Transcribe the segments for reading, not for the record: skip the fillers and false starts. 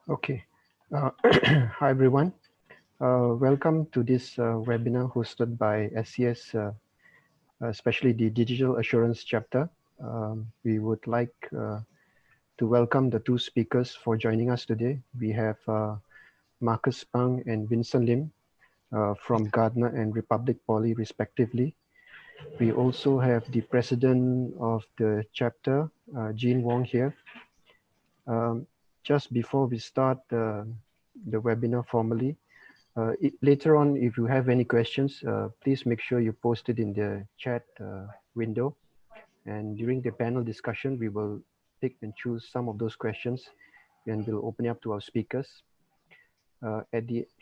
Okay. Hi, everyone. Welcome to this webinar hosted by SCS, especially the Digital Assurance Chapter. We would like to welcome the two speakers for joining us today. We have Marcus Pang and Vincent Lim from Gardner and Republic Poly, respectively. We also have the president of the chapter, Jean Wong, here. Just before we start the webinar formally, later on, if you have any questions, please make sure you post it in the chat window. And during the panel discussion, we will pick and choose some of those questions and we'll open it up to our speakers.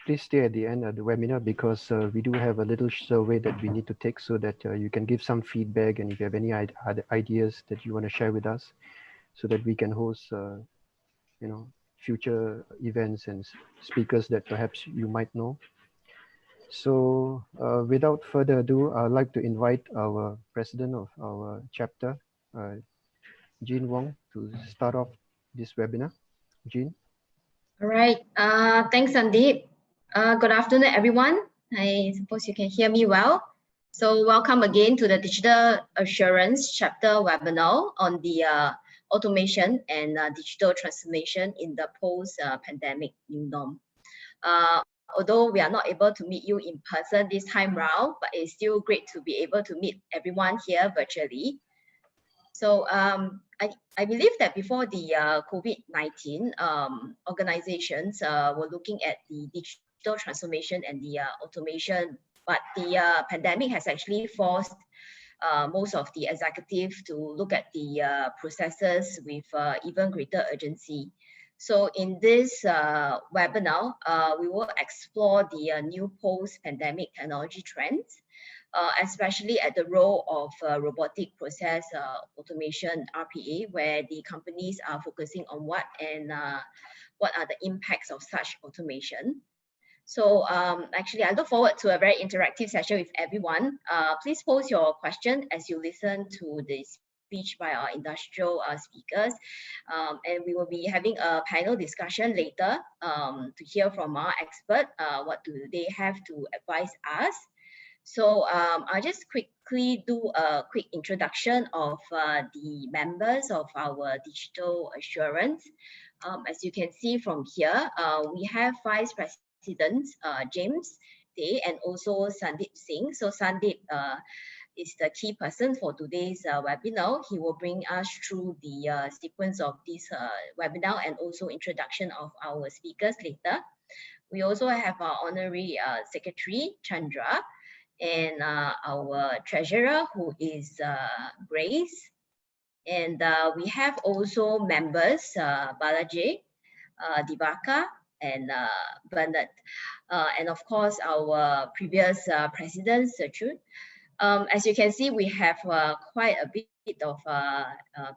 Please stay at the end of the webinar because we do have a little survey that we need to take so that you can give some feedback and if you have any other ideas that you want to share with us so that we can host future events and speakers that perhaps you might know. So without further ado, I'd like to invite our president of our chapter, Jean Wong, to start off this webinar. Jean. All right. Thanks, Sandeep. Good afternoon, everyone. I suppose you can hear me well. So welcome again to the Digital Assurance Chapter webinar on the automation and digital transformation in the post-pandemic new norm. Although we are not able to meet you in person this time round, but it's still great to be able to meet everyone here virtually. So I believe that before the COVID-19, organizations were looking at the digital transformation and the automation, but the pandemic has actually forced most of the executives to look at the processes with even greater urgency. So in this webinar, we will explore the new post-pandemic technology trends, especially at the role of robotic process automation, RPA, where the companies are focusing on what are the impacts of such automation. So actually, I look forward to a very interactive session with everyone. Please post your question as you listen to the speech by our industrial speakers. And we will be having a panel discussion later to hear from our expert. What do they have to advise us? So I'll just quickly do a quick introduction of the members of our digital assurance. As you can see from here, we have Vice President James Day and also Sandeep Singh. So Sandeep is the key person for today's webinar. He will bring us through the sequence of this webinar and also introduction of our speakers later. We also have our Honorary Secretary Chandra, and our treasurer, who is Grace. And we have also members, Balaji, Divaka, and Bernard. And of course, our previous president, Serchun. As you can see, we have quite a bit of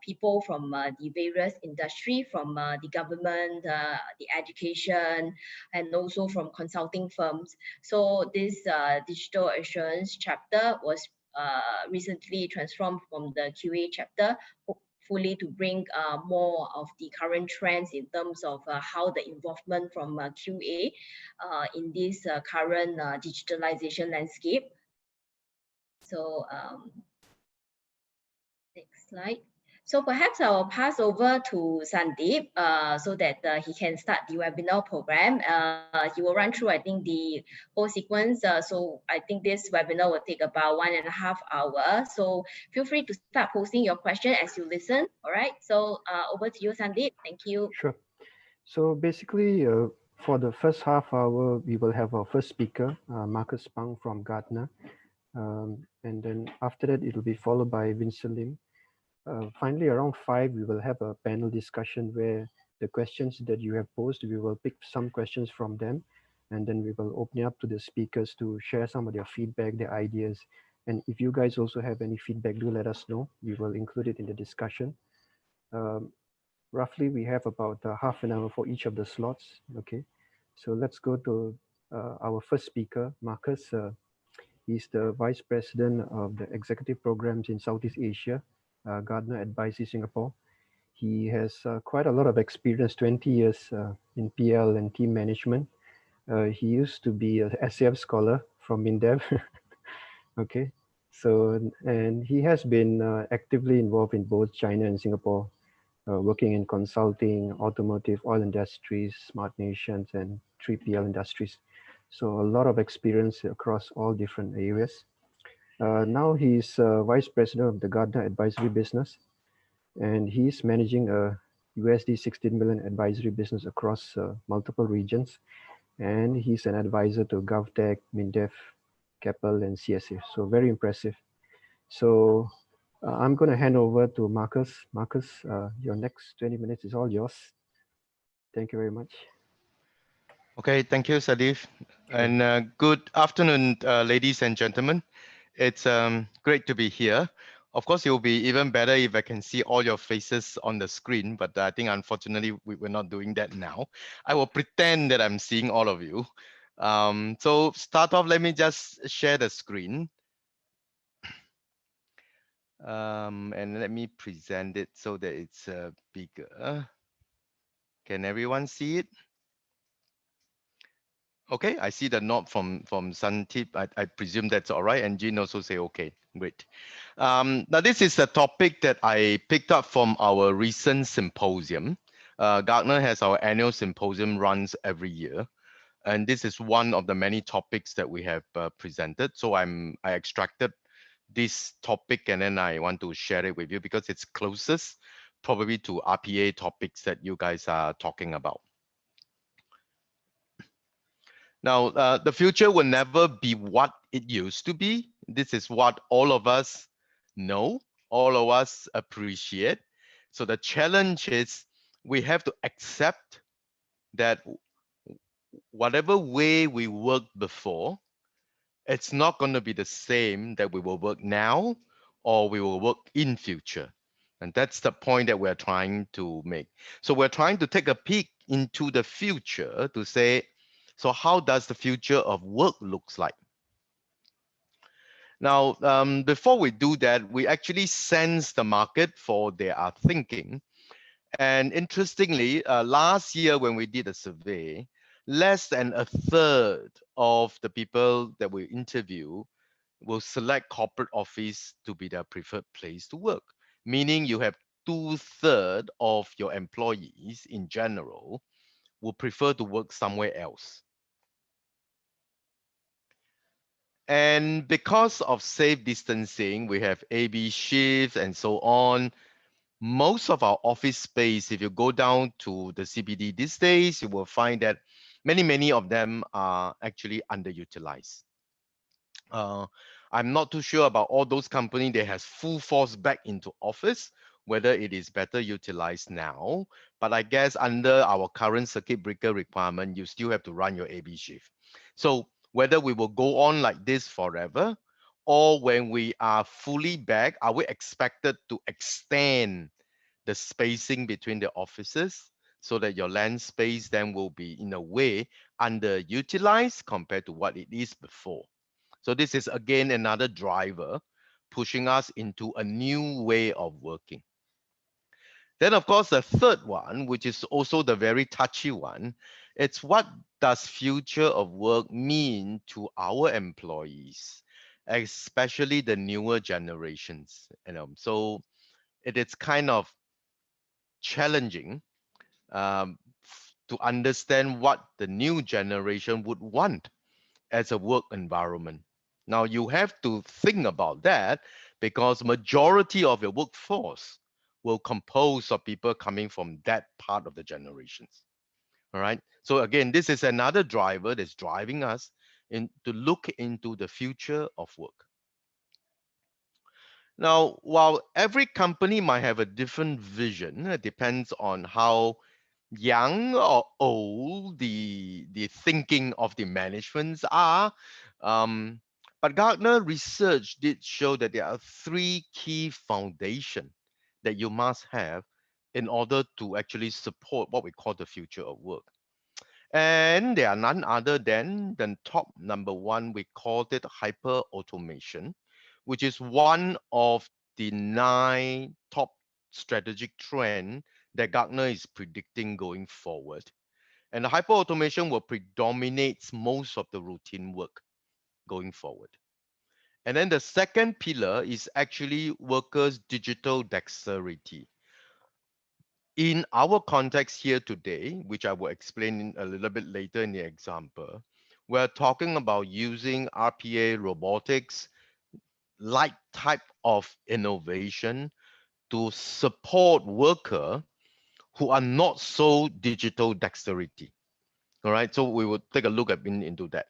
people from the various industry, from the government, the education, and also from consulting firms. So this digital assurance chapter was recently transformed from the QA chapter, hopefully to bring more of the current trends in terms of how the involvement from QA in this current digitalization landscape. So next slide. So perhaps I will pass over to Sandeep so that he can start the webinar program. He will run through, I think, the whole sequence. So I think this webinar will take about 1.5 hours. So feel free to start posting your question as you listen. All right. So over to you, Sandeep. Thank you. Sure. So basically, for the first half hour, we will have our first speaker, Marcus Pang from Gardner. And then after that, it will be followed by Vincent Lim. Finally, around 5, we will have a panel discussion where the questions that you have posed, we will pick some questions from them, and then we will open it up to the speakers to share some of their feedback, their ideas. And if you guys also have any feedback, do let us know. We will include it in the discussion. Roughly, we have about half an hour for each of the slots. Okay, so let's go to our first speaker, Marcus. He's the Vice President of the Executive Programs in Southeast Asia, Gardner Advisory Singapore. He has quite a lot of experience, 20 years in PL and team management. He used to be a SAF scholar from MINDEF. Okay, so and he has been actively involved in both China and Singapore, working in consulting, automotive, oil industries, smart nations, and 3PL industries. So a lot of experience across all different areas. Now he's vice president of the Gardner advisory business, and he's managing a USD 16 million advisory business across multiple regions. And he's an advisor to GovTech, MINDEF, Keppel, and CSA. So very impressive. So I'm going to hand over to Marcus. Marcus, your next 20 minutes is all yours. Thank you very much. Okay, thank you, Sadif. Sure. And good afternoon, ladies and gentlemen. It's great to be here. Of course, it will be even better if I can see all your faces on the screen, but I think unfortunately we're not doing that now. I will pretend that I'm seeing all of you. So start off, let me just share the screen. And let me present it so that it's bigger. Can everyone see it? Okay, I see the nod from Santip. I presume that's all right. And Jean also say, okay, great. Now, this is the topic that I picked up from our recent symposium. Gartner has our annual symposium runs every year. And this is one of the many topics that we have presented. So I extracted this topic and then I want to share it with you because it's closest probably to RPA topics that you guys are talking about. Now, the future will never be what it used to be. This is what all of us know, all of us appreciate. So the challenge is we have to accept that whatever way we worked before, it's not going to be the same that we will work now or we will work in future. And that's the point that we're trying to make. So we're trying to take a peek into the future to say, so how does the future of work looks like? Now, before we do that, we actually sense the market for their thinking. And interestingly, last year when we did a survey, less than a third of the people that we interview will select corporate office to be their preferred place to work, meaning you have 2/3 of your employees in general will prefer to work somewhere else. And because of safe distancing, we have AB shifts and so on. Most of our office space, if you go down to the CBD these days, you will find that many of them are actually underutilized. I'm not too sure about all those companies that has full force back into office, whether it is better utilized now. But I guess under our current circuit breaker requirement, you still have to run your AB shift. So whether we will go on like this forever, or when we are fully back, are we expected to extend the spacing between the offices so that your land space then will be in a way underutilized compared to what it is before? So this is again another driver pushing us into a new way of working. Then of course the third one, which is also the very touchy one, it's what does future of work mean to our employees, especially the newer generations. So it is kind of challenging to understand what the new generation would want as a work environment. Now you have to think about that because majority of your workforce will compose of people coming from that part of the generations. All right. So again, this is another driver that's driving us to look into the future of work. Now, while every company might have a different vision, it depends on how young or old the thinking of the managements are. But Gartner research did show that there are three key foundations that you must have in order to actually support what we call the future of work. And they are none other than top number one, we called it hyper automation, which is one of the 9 top strategic trend that Gartner is predicting going forward. And the hyper automation will predominate most of the routine work going forward. And then the second pillar is actually workers' digital dexterity. In our context here today, which I will explain a little bit later in the example, we're talking about using RPA robotics, like type of innovation to support worker who are not so digital dexterity. All right, so we will take a look into that.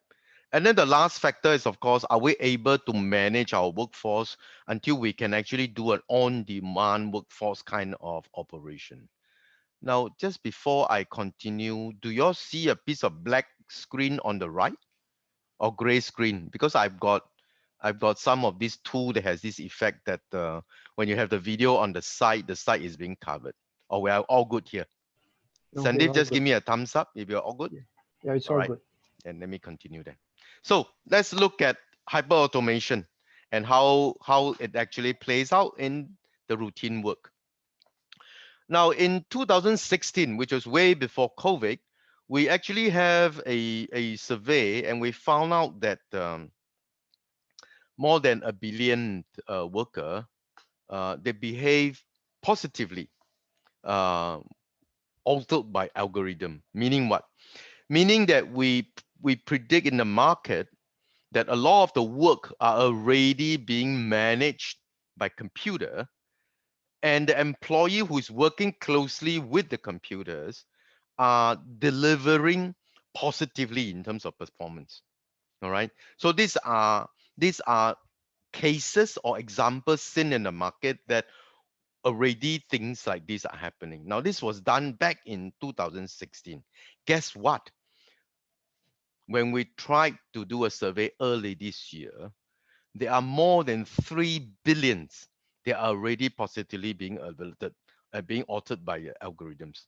And then the last factor is, of course, are we able to manage our workforce until we can actually do an on-demand workforce kind of operation? Now, just before I continue, do you all see a piece of black screen on the right or gray screen? Because I've got some of this tool that has this effect that when you have the video on the side is being covered. Or we are all good here. No, we're Sandeep, all just good. give me a thumbs up if you're all good. Yeah, yeah, it's All all right, good. and let me continue then. So let's look at hyper automation and how it actually plays out in the routine work. Now, in 2016, which was way before COVID, we actually have a survey and we found out that more than a billion worker, they behave positively, uh, altered by algorithm. Meaning what? Meaning that we predict in the market that a lot of the work are already being managed by computer, and the employee who is working closely with the computers are delivering positively in terms of performance. All right. So these are cases or examples seen in the market that already things like this are happening. Now, this was done back in 2016. Guess what? When we tried to do a survey early this year, there are more than 3 billions that are already positively being alerted, being altered by algorithms.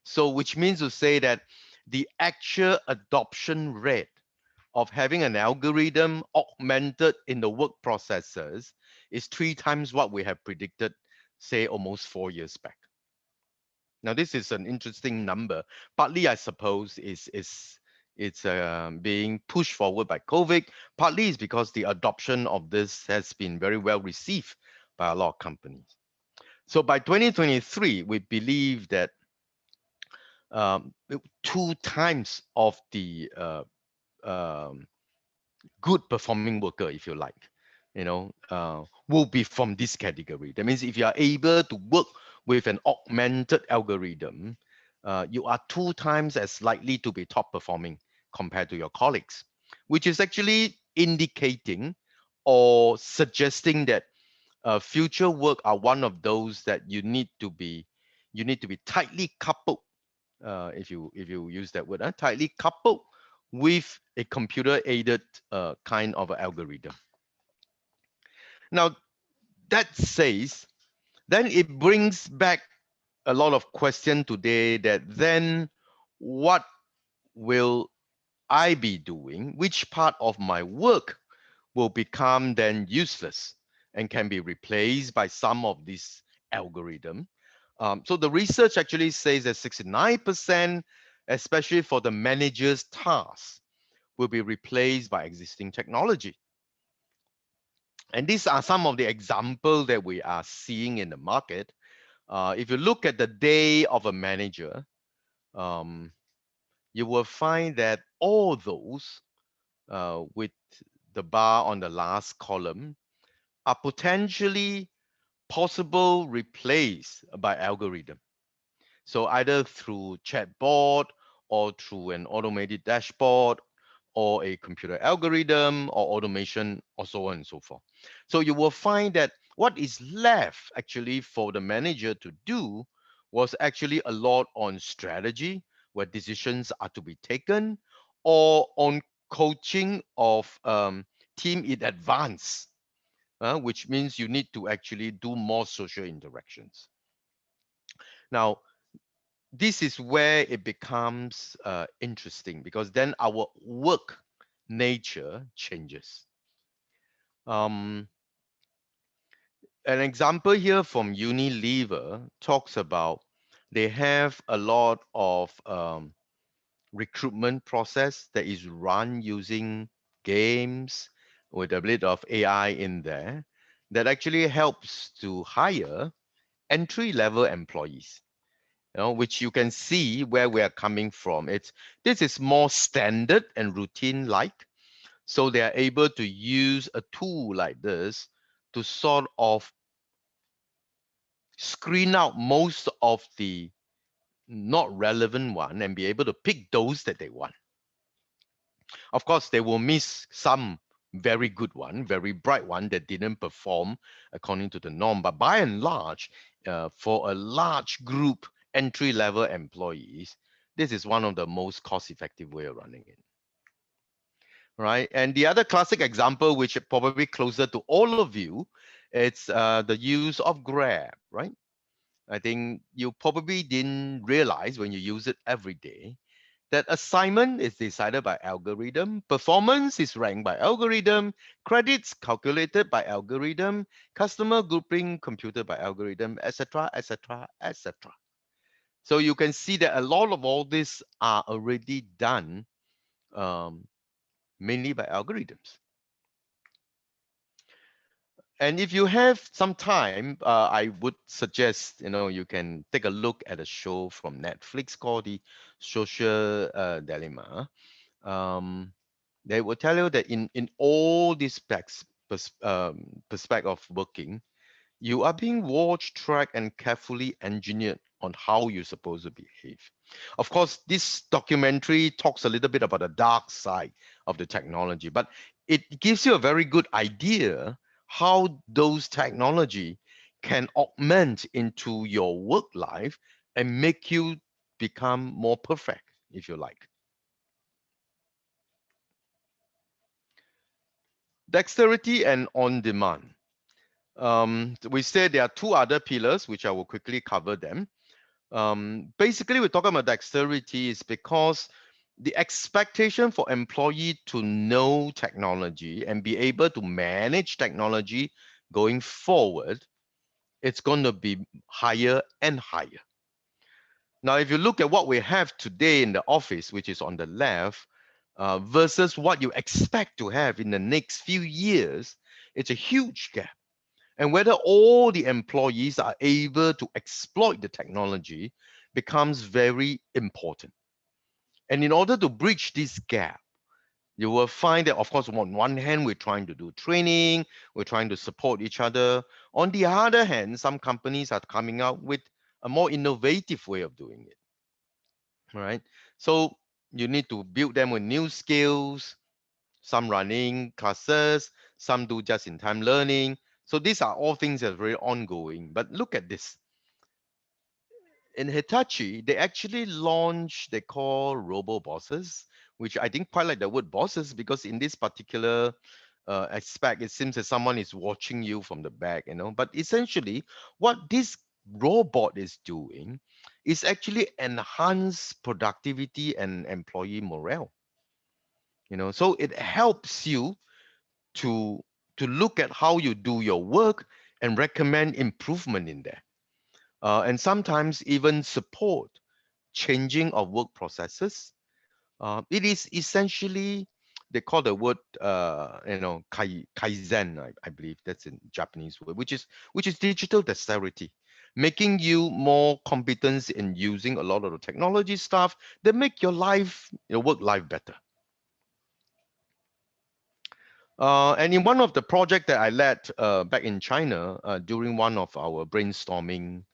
So, which means to say that the actual adoption rate of having an algorithm augmented in the work processes is 3 times what we have predicted, say, almost 4 years back. Now, this is an interesting number. Partly, I suppose, it's being pushed forward by COVID. Partly is because the adoption of this has been very well received by a lot of companies. So by 2023, we believe that 2 times of the good performing worker, if you like, will be from this category. That means if you are able to work with an augmented algorithm, you are 2 times as likely to be top performing compared to your colleagues, which is actually indicating or suggesting that future work are one of those that you need to be tightly coupled, if you use that word, tightly coupled with a computer aided kind of algorithm. Now, that says, then it brings back a lot of question today that then what will I be doing? Which part of my work will become then useless and can be replaced by some of this algorithm? So the research actually says that 69%, especially for the manager's tasks, will be replaced by existing technology. And these are some of the examples that we are seeing in the market. If you look at the day of a manager, um, you will find that all those with the bar on the last column are potentially possible replaced by algorithm. So either through chatbot or through an automated dashboard or a computer algorithm or automation or so on and so forth. So you will find that what is left actually for the manager to do was actually a lot on strategy, where decisions are to be taken, or on coaching of team in advance, which means you need to actually do more social interactions. Now, this is where it becomes interesting, because then our work nature changes. Um, An example here from Unilever talks about they have a lot of recruitment process that is run using games with a bit of AI in there that actually helps to hire entry-level employees, which you can see where we are coming from. This is more standard and routine like, so they are able to use a tool like this to sort of screen out most of the not relevant one and be able to pick those that they want. Of course, they will miss some very good one, very bright one that didn't perform according to the norm. But by and large, for a large group entry-level employees, this is one of the most cost-effective way of running it. Right. And the other classic example, which is probably closer to all of you, it's the use of Grab, right? I think you probably didn't realize when you use it every day that assignment is decided by algorithm, performance is ranked by algorithm, credits calculated by algorithm, customer grouping computed by algorithm, etc., etc., etc. So you can see that a lot of all this are already done mainly by algorithms. And if you have some time, I would suggest, you can take a look at a show from Netflix called The Social Dilemma. They will tell you that in all these perspective of working, you are being watched, tracked, and carefully engineered on how you're supposed to behave. Of course, this documentary talks a little bit about the dark side of the technology, but it gives you a very good idea how those technology can augment into your work life and make you become more perfect, if you like. Dexterity and on-demand. We said there are two other pillars, which I will quickly cover them. Basically, we're talking about dexterity is because the expectation for employee to know technology and be able to manage technology going forward, it's going to be higher and higher. Now, if you look at what we have today in the office, which is on the left, versus what you expect to have in the next few years, it's a huge gap. And whether all the employees are able to exploit the technology becomes very important. And in order to bridge this gap, you will find that, of course, on one hand, we're trying to do training, we're trying to support each other. On the other hand, some companies are coming out with a more innovative way of doing it. All right. So you need to build them with new skills, some running classes, some do just-in-time learning. So these are all things that are very ongoing. But look at this. In Hitachi, they actually launched, they call robo bosses, which I think quite like the word bosses because in this particular aspect, it seems that someone is watching you from the back, But essentially, what this robot is doing is actually enhance productivity and employee morale. So it helps you to look at how you do your work and recommend improvement in there. And sometimes even support changing of work processes. It is essentially, they call the word, kaizen, I believe that's in Japanese word, which is digital dexterity, making you more competent in using a lot of the technology stuff that make your life, your work life better. And in one of the projects that I led back in China during one of our brainstorming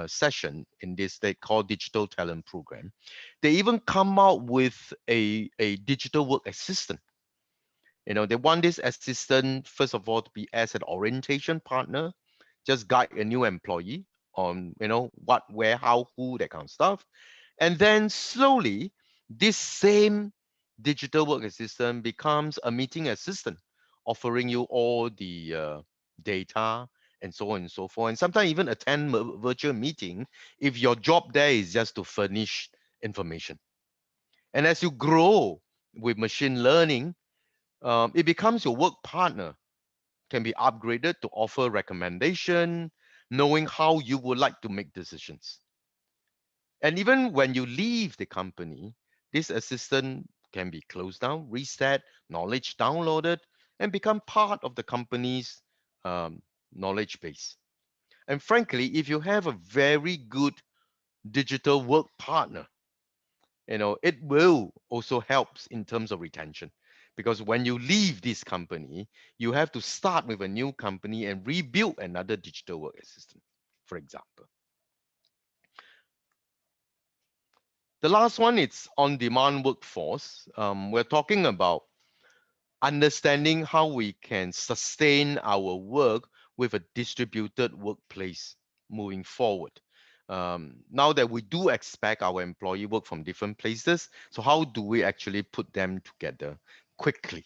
session in this they call digital talent program, they even come out with a digital work assistant. They want this assistant, first of all, to be as an orientation partner, just guide a new employee on, what, where, how, who, that kind of stuff. And then slowly, this same digital work assistant becomes a meeting assistant, offering you all the data and so on and so forth. And sometimes even attend virtual meeting if your job there is just to furnish information. And as you grow with machine learning, it becomes your work partner can be upgraded to offer recommendation, knowing how you would like to make decisions. And even when you leave the company, this assistant can be closed down, reset, knowledge downloaded, and become part of the company's knowledge base. And frankly, if you have a very good digital work partner, it will also helps in terms of retention. Because when you leave this company, you have to start with a new company and rebuild another digital work assistant, for example. The last one is on-demand workforce. We're talking about understanding how we can sustain our work with a distributed workplace moving forward. Now that we do expect our employee work from different places, so how do we actually put them together quickly?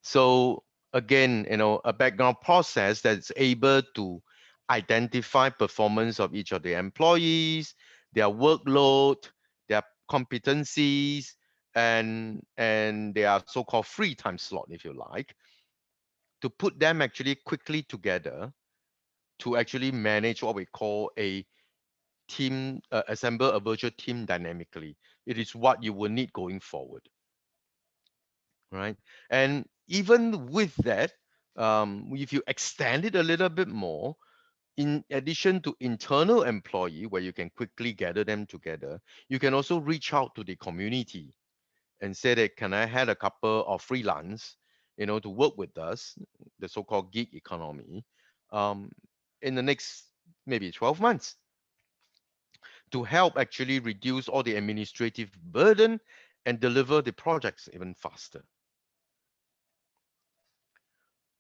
So again, a background process that's able to identify performance of each of the employees, their workload, their competencies, and their so-called free time slot, if you like, to put them actually quickly together to actually manage what we call a team, assemble a virtual team dynamically. It is what you will need going forward, right? And even with that, if you extend it a little bit more, in addition to internal employee, where you can quickly gather them together, you can also reach out to the community and say that, can I have a couple of freelance, to work with us, the so-called gig economy, um, in the next maybe 12 months to help actually reduce all the administrative burden and deliver the projects even faster.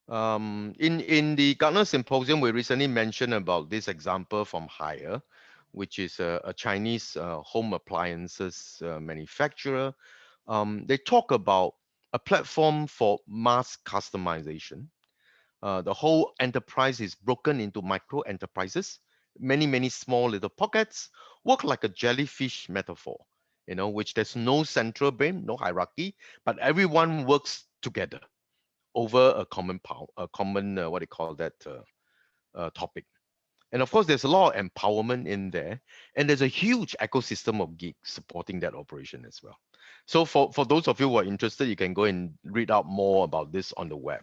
In the Gartner Symposium, we recently mentioned about this example from Haier, which is a Chinese home appliances manufacturer. They talk about a platform for mass customization. The whole enterprise is broken into micro enterprises, many small little pockets, work like a jellyfish metaphor, which there's no central brain, no hierarchy, but everyone works together over a common what do you call that topic. And of course, there's a lot of empowerment in there, and there's a huge ecosystem of gigs supporting that operation as well. So for those of you who are interested, you can go and read out more about this on the web.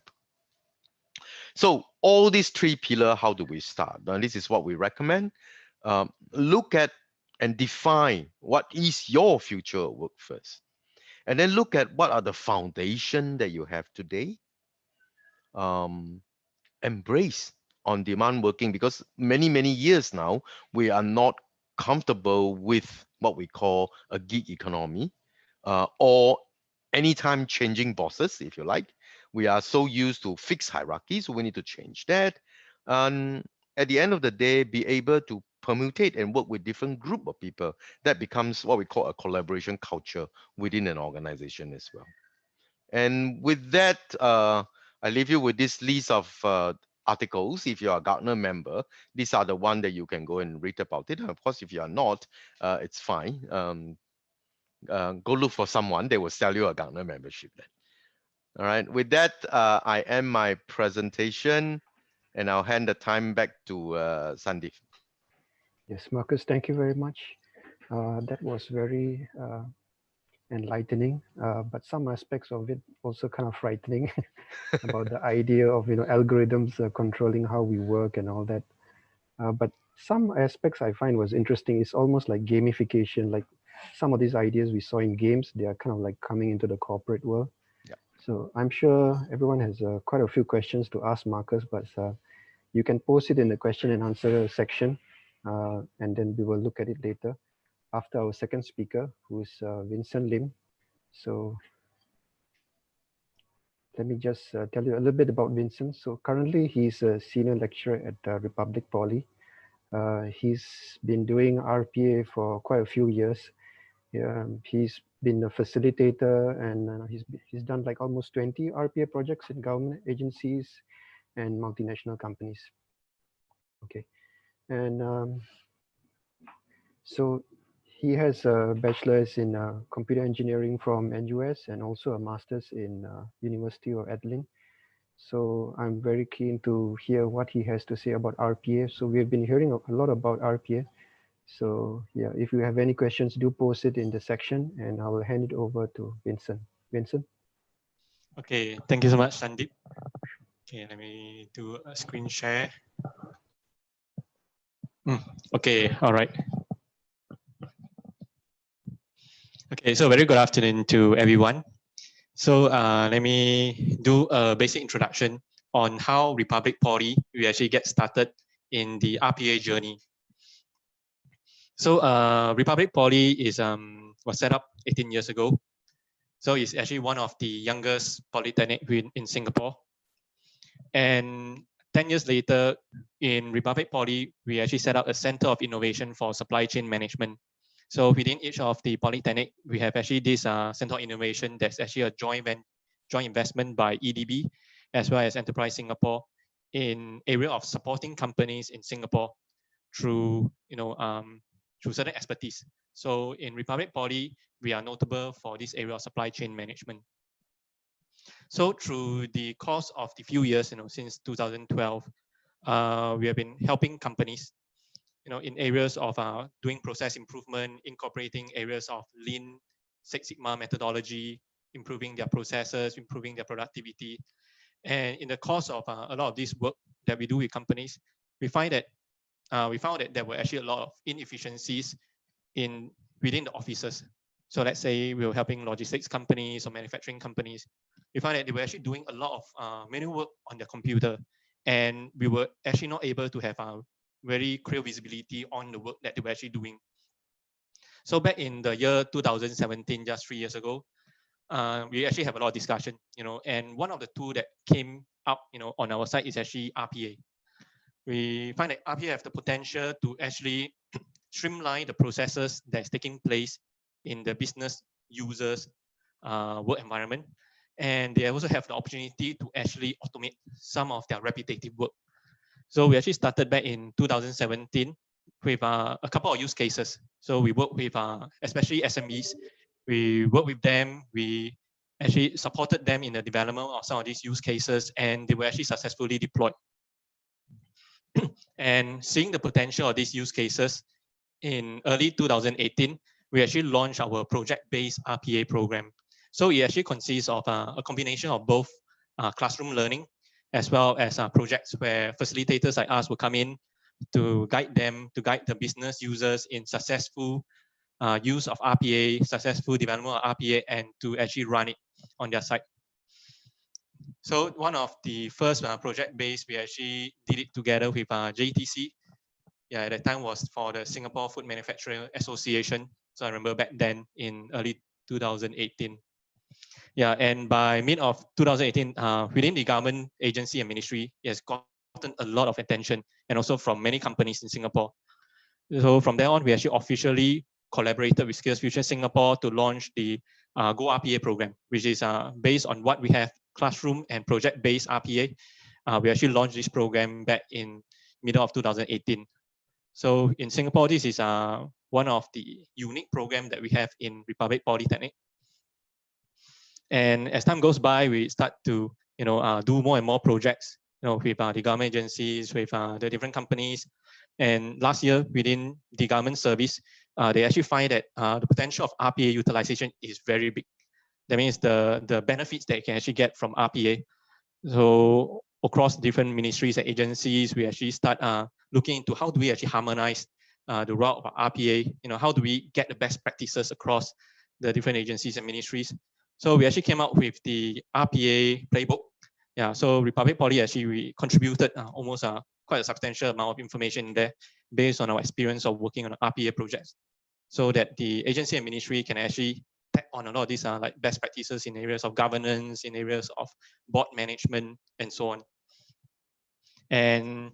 So all these three pillars, how do we start? Now, this is what we recommend. Look at and define what is your future work first. And then look at what are the foundation that you have today. Embrace on-demand working, because many years now, we are not comfortable with what we call a gig economy or anytime changing bosses, if you like. We are so used to fixed hierarchies, so we need to change that. And at the end of the day, be able to permutate and work with different group of people. That becomes what we call a collaboration culture within an organization as well. And with that, I leave you with this list of articles. If you are a Gartner member, these are the one that you can go and read about it. Of course, if you are not, it's fine. Go look for someone. They will sell you a Gartner membership then. All right. With that, I end my presentation, and I'll hand the time back to Sandeep. Yes, Marcus, thank you very much. That was very enlightening, but some aspects of it also kind of frightening about the idea of algorithms controlling how we work and all that. But some aspects I find was interesting. It's almost like gamification. Like some of these ideas we saw in games, they are kind of like coming into the corporate world. Yeah. So I'm sure everyone has quite a few questions to ask Marcus, but you can post it in the question and answer section, and then we will look at it later after our second speaker, who is Vincent Lim. So let me just tell you a little bit about Vincent. So currently he's a senior lecturer at Republic Poly. He's been doing RPA for quite a few years. He's been a facilitator, and he's done like almost 20 RPA projects in government agencies and multinational companies. Okay, and so he has a bachelor's in computer engineering from NUS and also a master's in University of Adelaide. So I'm very keen to hear what he has to say about RPA. So we've been hearing a lot about RPA. So yeah, if you have any questions, do post it in the section and I will hand it over to Vincent. Vincent? Okay, thank you so much, Sandeep. Okay, let me do a screen share. Okay, all right. Okay, so very good afternoon to everyone. So let me do a basic introduction on how Republic Poly we actually get started in the RPA journey. So Republic Poly is was set up 18 years ago. So it's actually one of the youngest polytechnic in Singapore. And 10 years later, in Republic Poly, we actually set up a Center of Innovation for Supply Chain Management. So within each of the polytechnic, we have actually this Center of Innovation that's actually a joint investment by EDB, as well as Enterprise Singapore, in area of supporting companies in Singapore through through certain expertise. So in Republic Poly, we are notable for this area of supply chain management. So through the course of the few years, since 2012, we have been helping companies, in areas of doing process improvement, incorporating areas of Lean Six Sigma methodology, improving their processes, improving their productivity. And in the course of a lot of this work that we do with companies, we found that there were actually a lot of inefficiencies within the offices. So let's say we were helping logistics companies or manufacturing companies. We found that they were actually doing a lot of manual work on their computer, and we were actually not able to have a very clear visibility on the work that they were actually doing. So back in the year 2017, just 3 years ago, we actually have a lot of discussion, and one of the tools that came up, on our side is actually RPA. We find that RPA have the potential to actually streamline the processes that's taking place in the business users' work environment. And they also have the opportunity to actually automate some of their repetitive work. So we actually started back in 2017 with a couple of use cases. So we work with especially SMEs. We work with them. We actually supported them in the development of some of these use cases, and they were actually successfully deployed. And seeing the potential of these use cases, in early 2018, we actually launched our project-based RPA program. So it actually consists of a combination of both classroom learning as well as projects where facilitators like us will come in to guide the business users in successful use of RPA, successful development of RPA, and to actually run it on their site. So one of the first project-based, we actually did it together with JTC. Yeah, at that time was for the Singapore Food Manufacturing Association. So I remember back then in early 2018. Yeah, and by mid of 2018, within the government agency and ministry, it has gotten a lot of attention, and also from many companies in Singapore. So from there on, we actually officially collaborated with Skills Future Singapore to launch the Go RPA program, which is based on what we have, classroom and project-based RPA. We actually launched this program back in middle of 2018. So in Singapore, this is one of the unique programs that we have in Republic Polytechnic. And as time goes by, we start to do more and more projects, with the government agencies, with the different companies. And last year, within the government service, they actually find that the potential of RPA utilization is very big. That means the benefits that you can actually get from RPA. So across different ministries and agencies, we actually start looking into how do we actually harmonize the route of RPA. How do we get the best practices across the different agencies and ministries? So we actually came up with the RPA playbook. Yeah, so Republic Poly actually we contributed almost quite a substantial amount of information in there based on our experience of working on RPA projects, so that the agency and ministry can actually tap on a lot of these like best practices in areas of governance, in areas of board management, and so on. And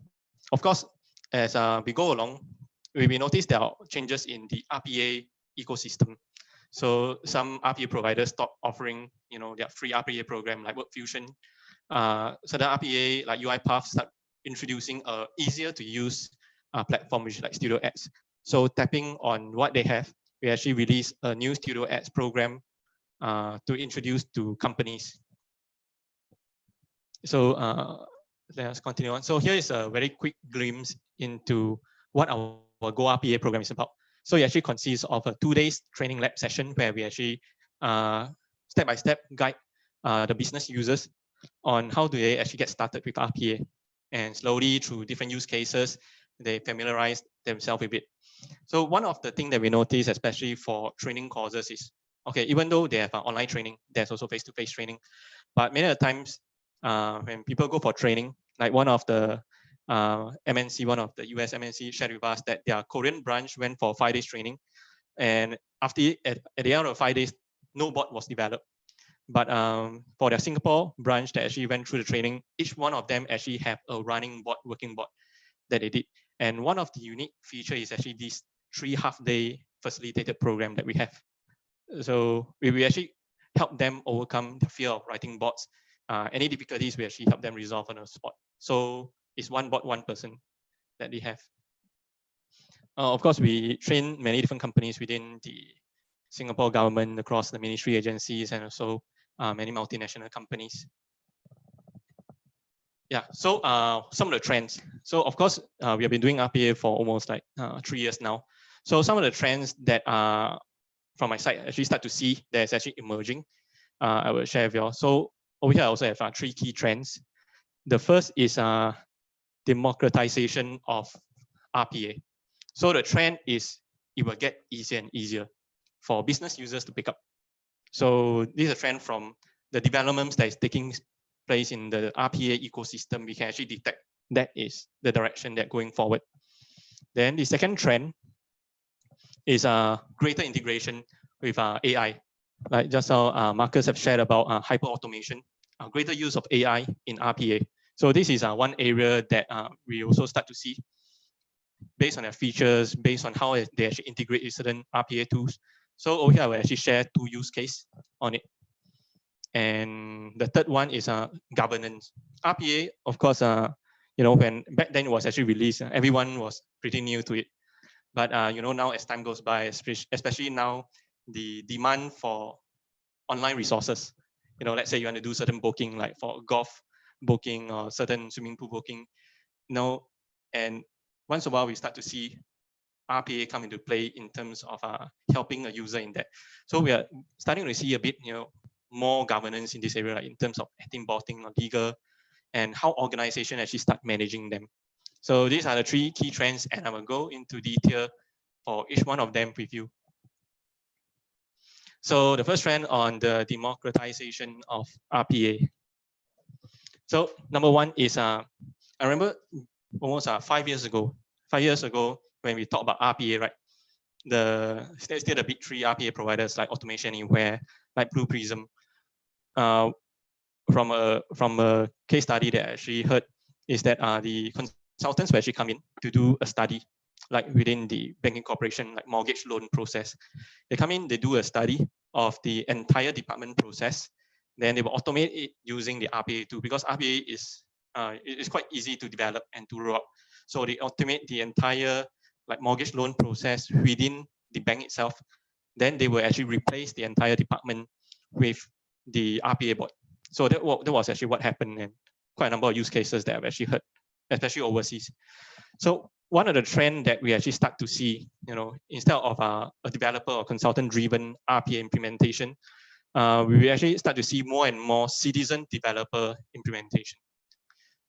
of course, as we go along, we notice there are changes in the RPA ecosystem. So some RPA providers stop offering, their free RPA program like WorkFusion. So the RPA like UiPath start introducing a easier to use platform, which is like Studio X. So tapping on what they have, we actually released a new Studio X program to introduce to companies. So let us continue on. So here is a very quick glimpse into what our Go RPA program is about. So it actually consists of a 2 days training lab session where we actually step by step guide the business users on how do they actually get started with RPA, and slowly through different use cases, they familiarize themselves with it. So one of the things that we notice, especially for training courses, is okay, even though they have online training, there's also face-to-face training. But many of the times when people go for training, like one of the MNC, one of the US MNC shared with us that their Korean branch went for 5 days training. And after at the end of 5 days, no bot was developed. But for their Singapore branch that actually went through the training, each one of them actually have a running bot, working bot that they did. And one of the unique feature is actually this 3 half-day facilitated program that we have. So we actually help them overcome the fear of writing bots. Any difficulties, we actually help them resolve on the spot. So it's one bot, one person that they have. Of course, we train many different companies within the Singapore government, across the ministry agencies, and also many multinational companies. Yeah, so some of the trends. So of course, we have been doing RPA for almost like 3 years now. So some of the trends that from my side actually start to see that's actually emerging, I will share with you all. So over here I also have 3 key trends. The first is democratization of RPA. So the trend is it will get easier and easier for business users to pick up. So this is a trend from the developments that is taking place in the RPA ecosystem. We can actually detect that is the direction that going forward. Then the second trend is greater integration with AI. Like just how Marcus have shared about hyper automation, greater use of AI in RPA. So this is one area that we also start to see based on their features, based on how they actually integrate with certain RPA tools. So over here, I will actually share 2 use cases on it. And the third one is governance. RPA, of course, you know, when back then it was actually released, everyone was pretty new to it. But you know, now as time goes by, especially now, the demand for online resources, you know, let's say you want to do certain booking, like for golf booking or certain swimming pool booking, you know, and once in a while we start to see RPA come into play in terms of helping a user in that. So we are starting to see a bit, you know, more governance in this area, like in terms of ethics, botting, or legal, and how organizations actually start managing them. So these are the 3 key trends, and I will go into detail for each one of them with you. So the first trend on the democratization of RPA. So number 1 is, I remember almost 5 years ago, when we talked about RPA, right? There's still the big 3 RPA providers like Automation Anywhere, like Blue Prism. From a case study that I actually heard is that the consultants will actually come in to do a study, like within the banking corporation, like mortgage loan process. They come in, they do a study of the entire department process. Then they will automate it using the RPA tool, because RPA is quite easy to develop and to roll out. So they automate the entire like mortgage loan process within the bank itself. Then they will actually replace the entire department with the RPA bot. So that was actually what happened, and quite a number of use cases that I've actually heard, especially overseas. So one of the trends that we actually start to see, you know, instead of a developer or consultant-driven RPA implementation, we actually start to see more and more citizen developer implementation.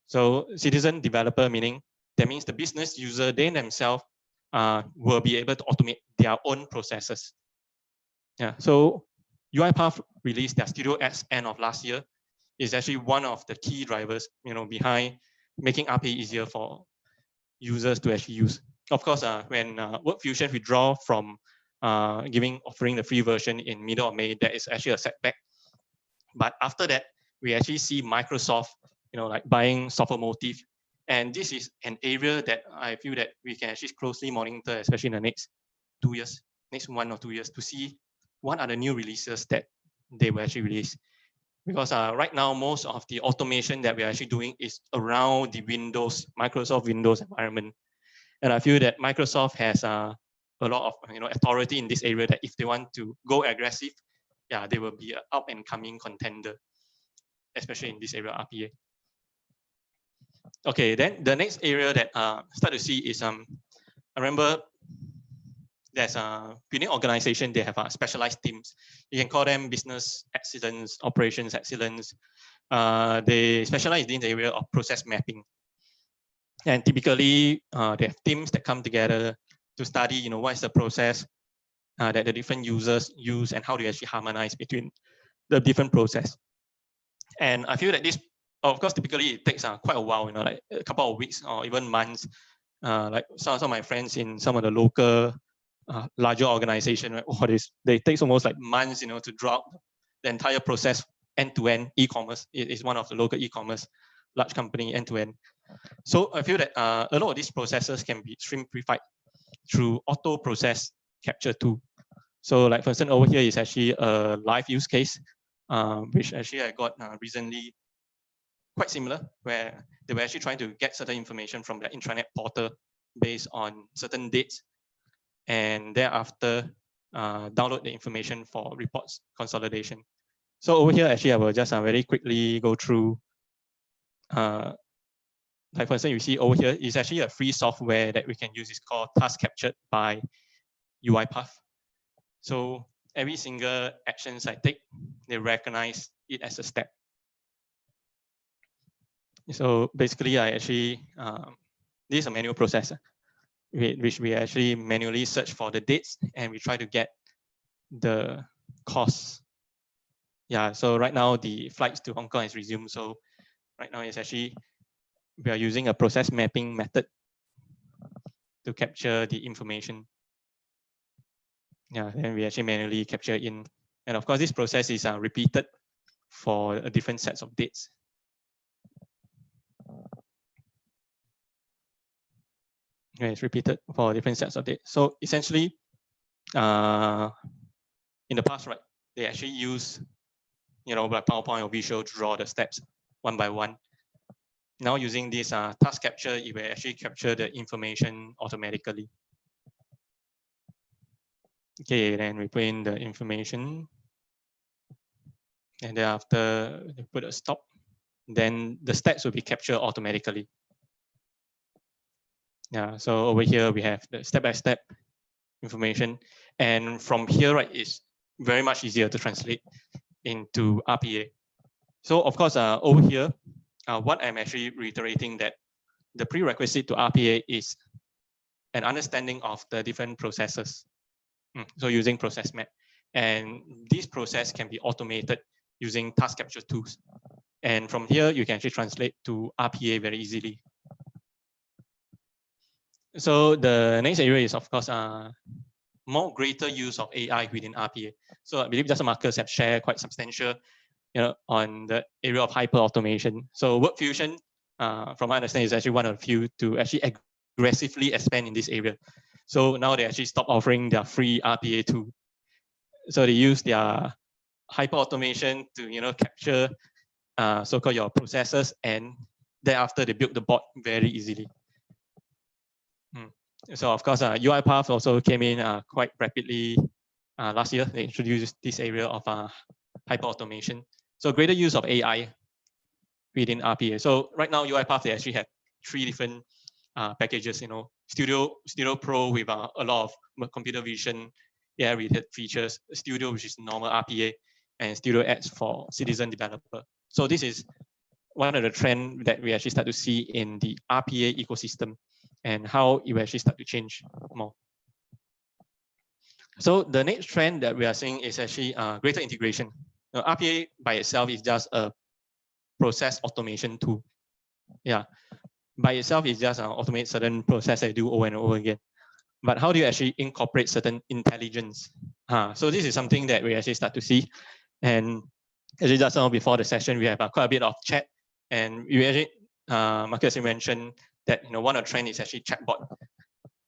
So citizen developer meaning that means the business user, they themselves will be able to automate their own processes. Yeah. So UiPath released their Studio X end of last year. Is actually one of the key drivers, you know, behind making RPA easier for users to actually use. Of course, when WorkFusion withdraw from offering the free version in middle of May, that is actually a setback. But after that, we actually see Microsoft, you know, like buying Softwaremotive, and this is an area that I feel that we can actually closely monitor, especially in the next 2 years, next 1 or 2 years, to see what are the new releases that they will actually release. Because right now, most of the automation that we're actually doing is around the Microsoft Windows environment. And I feel that Microsoft has a lot of authority in this area, that if they want to go aggressive, yeah, they will be an up and coming contender, especially in this area, RPA. Okay, then the next area that start to see is I remember there's within organization they have specialized teams. You can call them business excellence, operations excellence. They specialize in the area of process mapping, and typically they have teams that come together to study, what is the process that the different users use and how do you actually harmonize between the different process. And I feel that this, of course, typically it takes quite a while, like a couple of weeks or even months. Like some of my friends in some of the local larger organization, right? They take almost like months, to draw out the entire process end-to-end. E-commerce is one of the local e-commerce large company end-to-end. So I feel that a lot of these processes can be simplified through auto process capture tool. So like for instance, over here is actually a live use case, which actually I got recently, quite similar, where they were actually trying to get certain information from their intranet portal based on certain dates, and thereafter download the information for reports consolidation. So over here, actually, I will just very quickly go through. Like for instance, you see over here is actually a free software that we can use. It's called Task Captured by UiPath. So every single actions I take, they recognize it as a step. So basically, I actually, this is a manual process, which we actually manually search for the dates and we try to get the costs. Yeah, so right now the flights to Hong Kong has resumed. So right now it's actually, we are using a process mapping method to capture the information. Yeah, then we actually manually capture in. And of course, this process is repeated for different sets of dates. Okay, it's repeated for different sets of dates. So essentially, in the past, right, they actually use, like PowerPoint or visual to draw the steps one by one. Now using this task capture, it will actually capture the information automatically. Okay, then we put in the information, and thereafter we put a stop. Then the steps will be captured automatically. Yeah, so over here we have the step-by-step information, and from here, right, it's very much easier to translate into RPA. So of course, over here, what I'm actually reiterating that the prerequisite to RPA is an understanding of the different processes. So using process map, and this process can be automated using task capture tools. And from here, you can actually translate to RPA very easily. So the next area is, of course, more greater use of AI within RPA. So I believe just Marcus have shared quite substantial, on the area of hyper automation. So Work Fusion, from my understanding, is actually one of the few to actually aggressively expand in this area. So now they actually stop offering their free RPA tool. So they use their hyper automation to capture so-called your processes, and thereafter they build the bot very easily. So of course, UiPath also came in quite rapidly last year. They introduced this area of hyper automation. So greater use of AI within RPA. So right now, UiPath, they actually have 3 different packages. Studio Pro with a lot of computer vision AI-related features, Studio, which is normal RPA, and Studio X for citizen developer. So this is one of the trends that we actually start to see in the RPA ecosystem and how it will actually start to change more. So the next trend that we are seeing is actually greater integration. Now, RPA by itself is just a process automation tool. Yeah, by itself is just automate certain process that you do over and over again. But how do you actually incorporate certain intelligence? So this is something that we actually start to see. And actually just now before the session, we have quite a bit of chat. And we actually, Marcus mentioned that one of the trend is actually chatbot.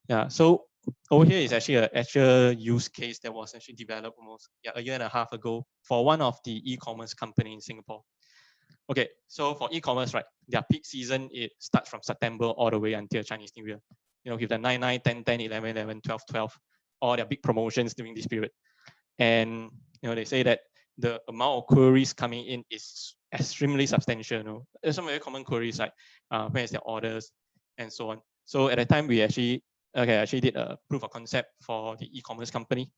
Yeah, so over here is actually an actual use case that was actually developed almost a year and a half ago for one of the e-commerce company in Singapore. Okay, so for e-commerce, right, their peak season, it starts from September all the way until Chinese New Year. With the 9/9, 10/10, 11/11, 12/12, all their big promotions during this period. And they say that the amount of queries coming in is extremely substantial. You know, there's some very common queries like where is their orders and so on. So at the time we actually did a proof of concept for the e-commerce company.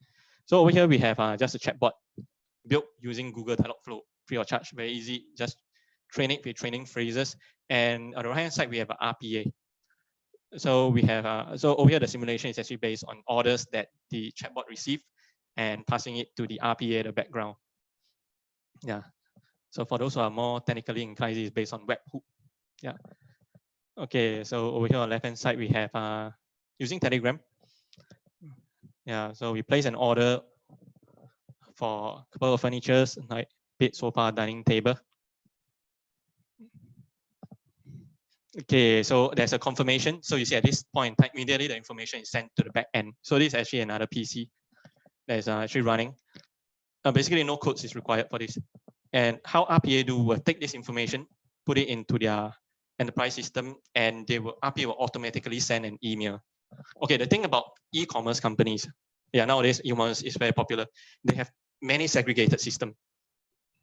So over here we have just a chatbot built using Google Dialogflow, free of charge, very easy. Just train it with training phrases. And on the right hand side we have an RPA. So we have so over here the simulation is actually based on orders that the chatbot received and passing it to the RPA at the background. Yeah. So for those who are more technically inclined, it's based on webhook. Yeah. Okay. So over here on the left hand side we have using Telegram. Yeah. So we place an order for a couple of furniture like bed, sofa, dining table. Okay, so there's a confirmation. So you see at this point, immediately the information is sent to the back end. So this is actually another PC that is actually running. Basically, no codes is required for this. And how RPA will take this information, put it into their enterprise system, and RPA will automatically send an email. Okay, the thing about e-commerce companies, yeah, nowadays e-commerce is very popular. They have many segregated systems.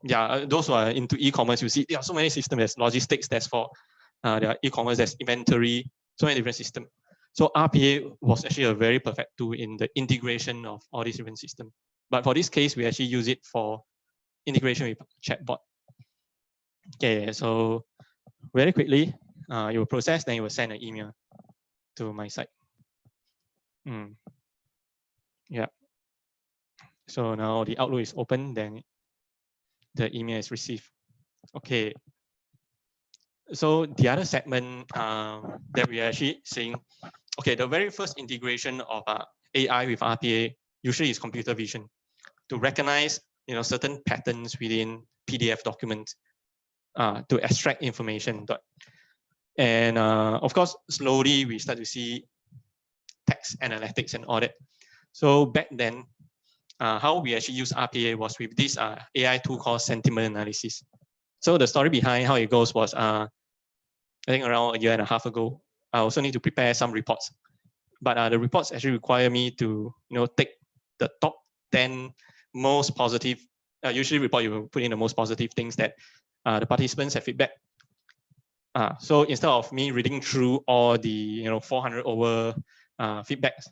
Yeah, those who are into e-commerce, you see there are so many systems. There's logistics, there's for there are e-commerce, there's inventory, so many different systems. So RPA was actually a very perfect tool in the integration of all these different systems. But for this case, we actually use it for integration with chatbot. Okay, so very quickly, you will process, then you will send an email to my site. Yeah. So now the Outlook is open, then the email is received. Okay. So the other segment that we are actually seeing, okay, the very first integration of AI with RPA usually is computer vision to recognize, you know, certain patterns within PDF documents to extract information. And of course, slowly we start to see text analytics and all that. So back then, how we actually use RPA was with this AI tool called sentiment analysis. So the story behind how it goes was, I think around a year and a half ago, I also need to prepare some reports. But the reports actually require me to, you know, take the top 10 most positive, usually report you put in the most positive things that the participants have feedback. So instead of me reading through all the, you know, 400 over feedbacks,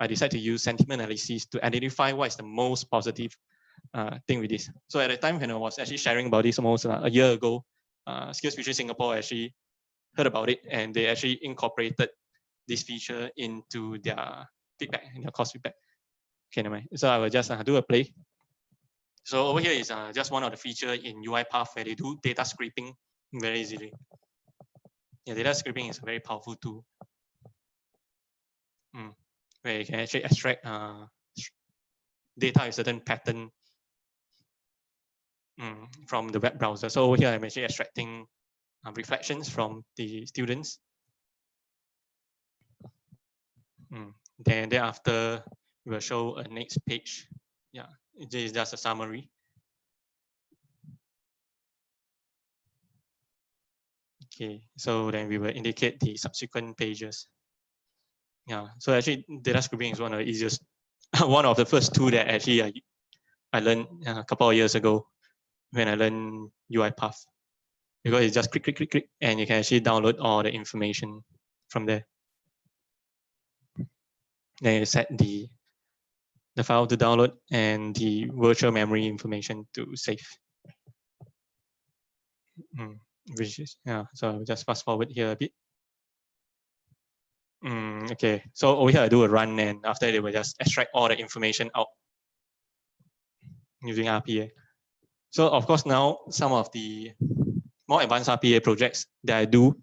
I decided to use sentiment analysis to identify what is the most positive thing with this. So at the time when I was actually sharing about this almost a year ago, Skills Future Singapore actually heard about it, and they actually incorporated this feature into their feedback, in their course feedback. Okay, never mind. So I will just do a play. So over here is just one of the features in UiPath where they do data scraping very easily. Yeah, data scraping is a very powerful tool where you can actually extract data with certain pattern from the web browser. So over here, I'm actually extracting reflections from the students. Then thereafter, we will show a next page. Yeah, this is just a summary. Okay, so then we will indicate the subsequent pages. Yeah, so actually data scraping is one of the easiest, one of the first two that actually I learned a couple of years ago when I learned UiPath. Because it's just click, and you can actually download all the information from there. Then you set the file to download and the virtual memory information to save. Which is, yeah, so I'll just fast forward here a bit. Okay, so over here I do a run, and after they will just extract all the information out using RPA. So of course now some of the more advanced RPA projects that I do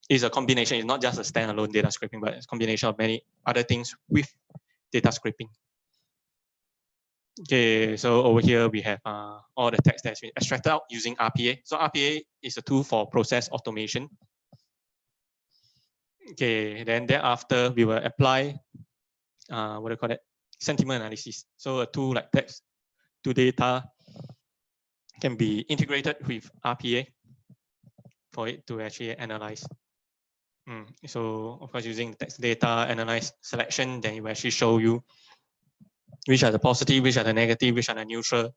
is a combination. It's not just a standalone data scraping, but it's a combination of many other things with data scraping. Okay, so over here we have all the text that's been extracted out using RPA. So RPA is a tool for process automation. Okay, then thereafter we will apply what do you call it? Sentiment analysis. So a tool like text to data can be integrated with RPA for it to actually analyze. So of course, using text data analyze selection, then it will actually show you which are the positive, which are the negative, which are the neutral.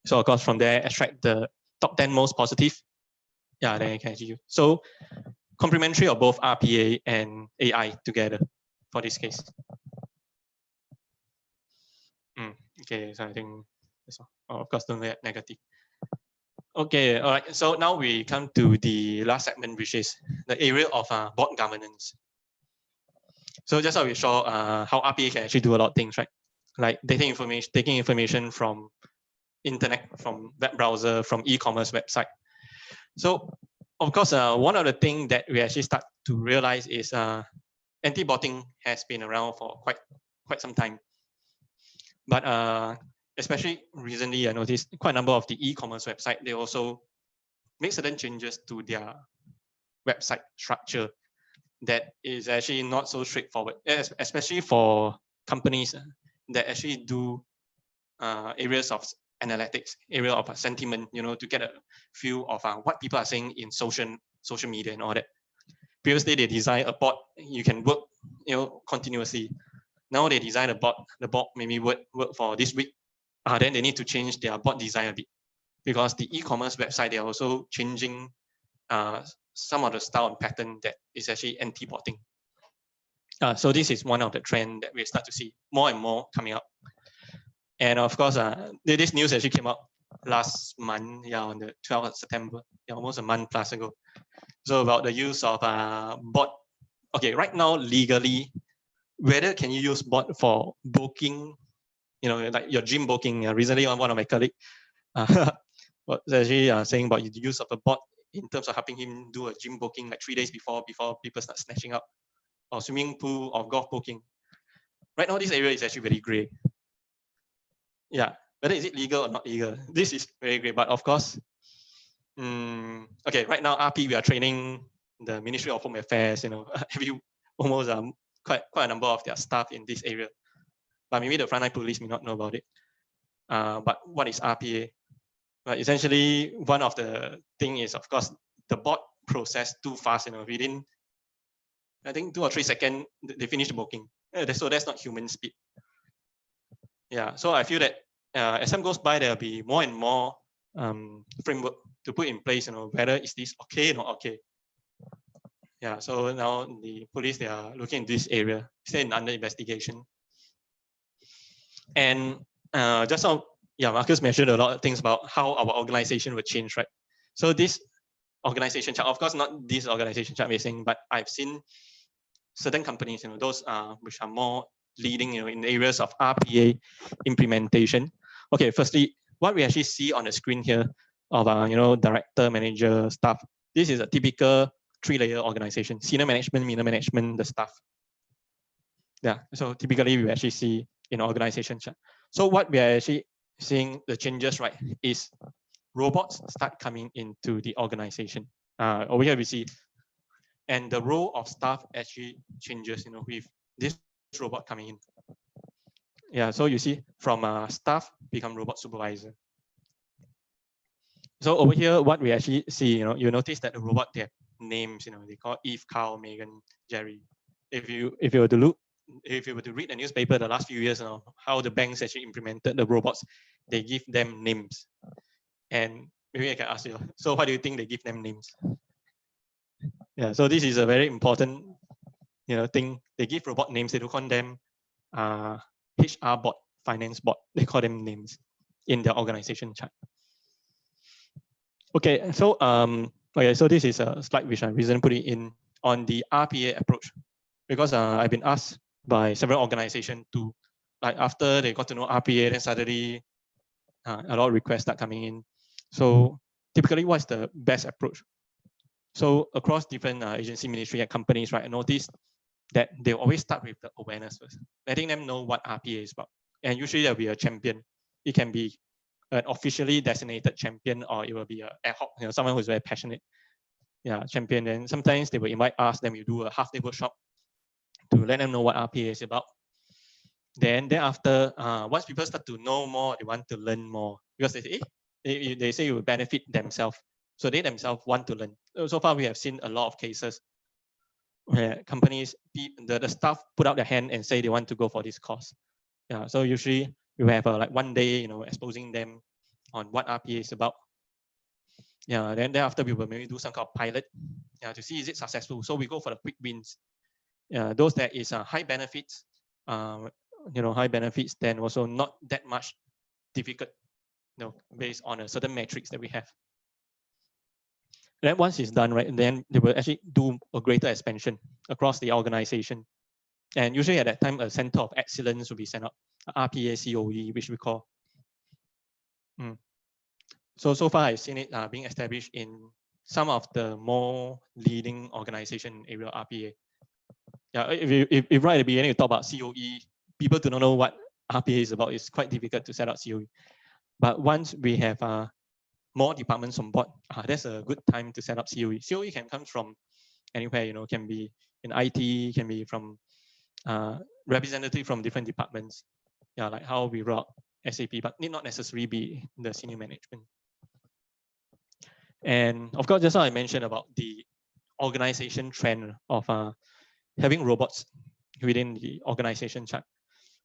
So of course, from there, extract the top 10 most positive, yeah, then you can actually use. So complementary of both RPA and AI together for this case. Okay, so I think that's all. Oh, of course, don't let negative. Okay, all right. So now we come to the last segment, which is the area of bot governance. So just how we saw how RPA can actually do a lot of things, right? Like taking information from internet, from web browser, from e-commerce website. So of course, one of the things that we actually start to realize is anti-botting has been around for quite some time. But especially recently, I noticed quite a number of the e-commerce website, they also make certain changes to their website structure that is actually not so straightforward, especially for companies that actually do areas of analytics, area of sentiment, to get a feel of what people are saying in social media and all that. Previously, they design a bot, you can work, continuously. Now they design a bot, the bot maybe work for this week. Then they need to change their bot design a bit, because the e-commerce website, they're also changing some of the style and pattern that is actually anti-botting. So this is one of the trends that we start to see more and more coming up. And of course, this news actually came out last month, on the 12th of September, almost a month plus ago. So about the use of bot. Okay, right now legally, whether can you use bot for booking, like your gym booking. Recently, one of my colleagues was actually saying about the use of a bot in terms of helping him do a gym booking like 3 days before people start snatching up, or swimming pool or golf booking. Right now, this area is actually very gray. Yeah, whether is it legal or not legal, this is very gray. But of course, okay, right now RP, we are training the Ministry of Home Affairs, almost quite a number of their staff in this area. But maybe the frontline police may not know about it. But what is RPA? But essentially, one of the thing is, of course, the bot process too fast. Within, I think 2 or 3 seconds, they finish the booking. So that's not human speed. Yeah. So I feel that as time goes by, there'll be more and more framework to put in place. Whether is this okay or not okay. Yeah. So now the police, they are looking in this area, still under investigation. And just how, Marcus mentioned a lot of things about how our organization would change, right? So this organization chart, of course, not this organization chart we're saying, but I've seen certain companies, those which are more leading, in areas of RPA implementation. Okay, firstly, what we actually see on the screen here of, director, manager, staff, this is a typical 3-layer organization: senior management, middle management, the staff. Yeah, so typically we actually see in organization chart. So what we are actually seeing the changes, right, is robots start coming into the organization. Over here we see, and the role of staff actually changes, with this robot coming in. Yeah, so you see from staff become robot supervisor. So over here, what we actually see, you notice that the robot, they have names, they call Eve, Carl, Megan, Jerry. If you were to read the newspaper the last few years, how the banks actually implemented the robots, they give them names. And maybe I can ask you, so why do you think they give them names? Yeah, so this is a very important, thing. They give robot names. They don't call them HR bot, finance bot. They call them names in their organization chart. Okay, so so this is a slide which I recently put it in on the RPA approach, because I've been asked by several organizations to, like, after they got to know RPA, then suddenly a lot of requests start coming in. So typically, what's the best approach? So across different agency, ministry, and companies, right, I noticed that they always start with the awareness first, letting them know what RPA is about. And usually there'll be a champion. It can be an officially designated champion, or it will be an ad hoc, someone who's very passionate, champion. And sometimes they will invite us, then we do a half-day workshop to let them know what RPA is about. Then after, once people start to know more, they want to learn more, because they say, they say it will benefit themselves. So they themselves want to learn. So far, we have seen a lot of cases where companies, the staff put out their hand and say they want to go for this course. Yeah, so usually we have like 1 day, exposing them on what RPA is about. Yeah, then thereafter we will maybe do some kind of pilot, to see is it successful. So we go for the quick wins. Those that is high benefits, high benefits, then also not that much difficult, based on a certain metrics that we have. Then once it's done, right, then they will actually do a greater expansion across the organization. And usually at that time, a center of excellence will be set up, RPA COE, which we call. So far I've seen it being established in some of the more leading organization area of RPA. Yeah, if right at the beginning you talk about COE, people do not know what RPA is about. It's quite difficult to set up COE. But once we have more departments on board, that's a good time to set up COE. COE can come from anywhere, can be in IT, can be from representative from different departments. Yeah, like how we rock SAP, but need not necessarily be the senior management. And of course, just how I mentioned about the organization trend of having robots within the organization chart.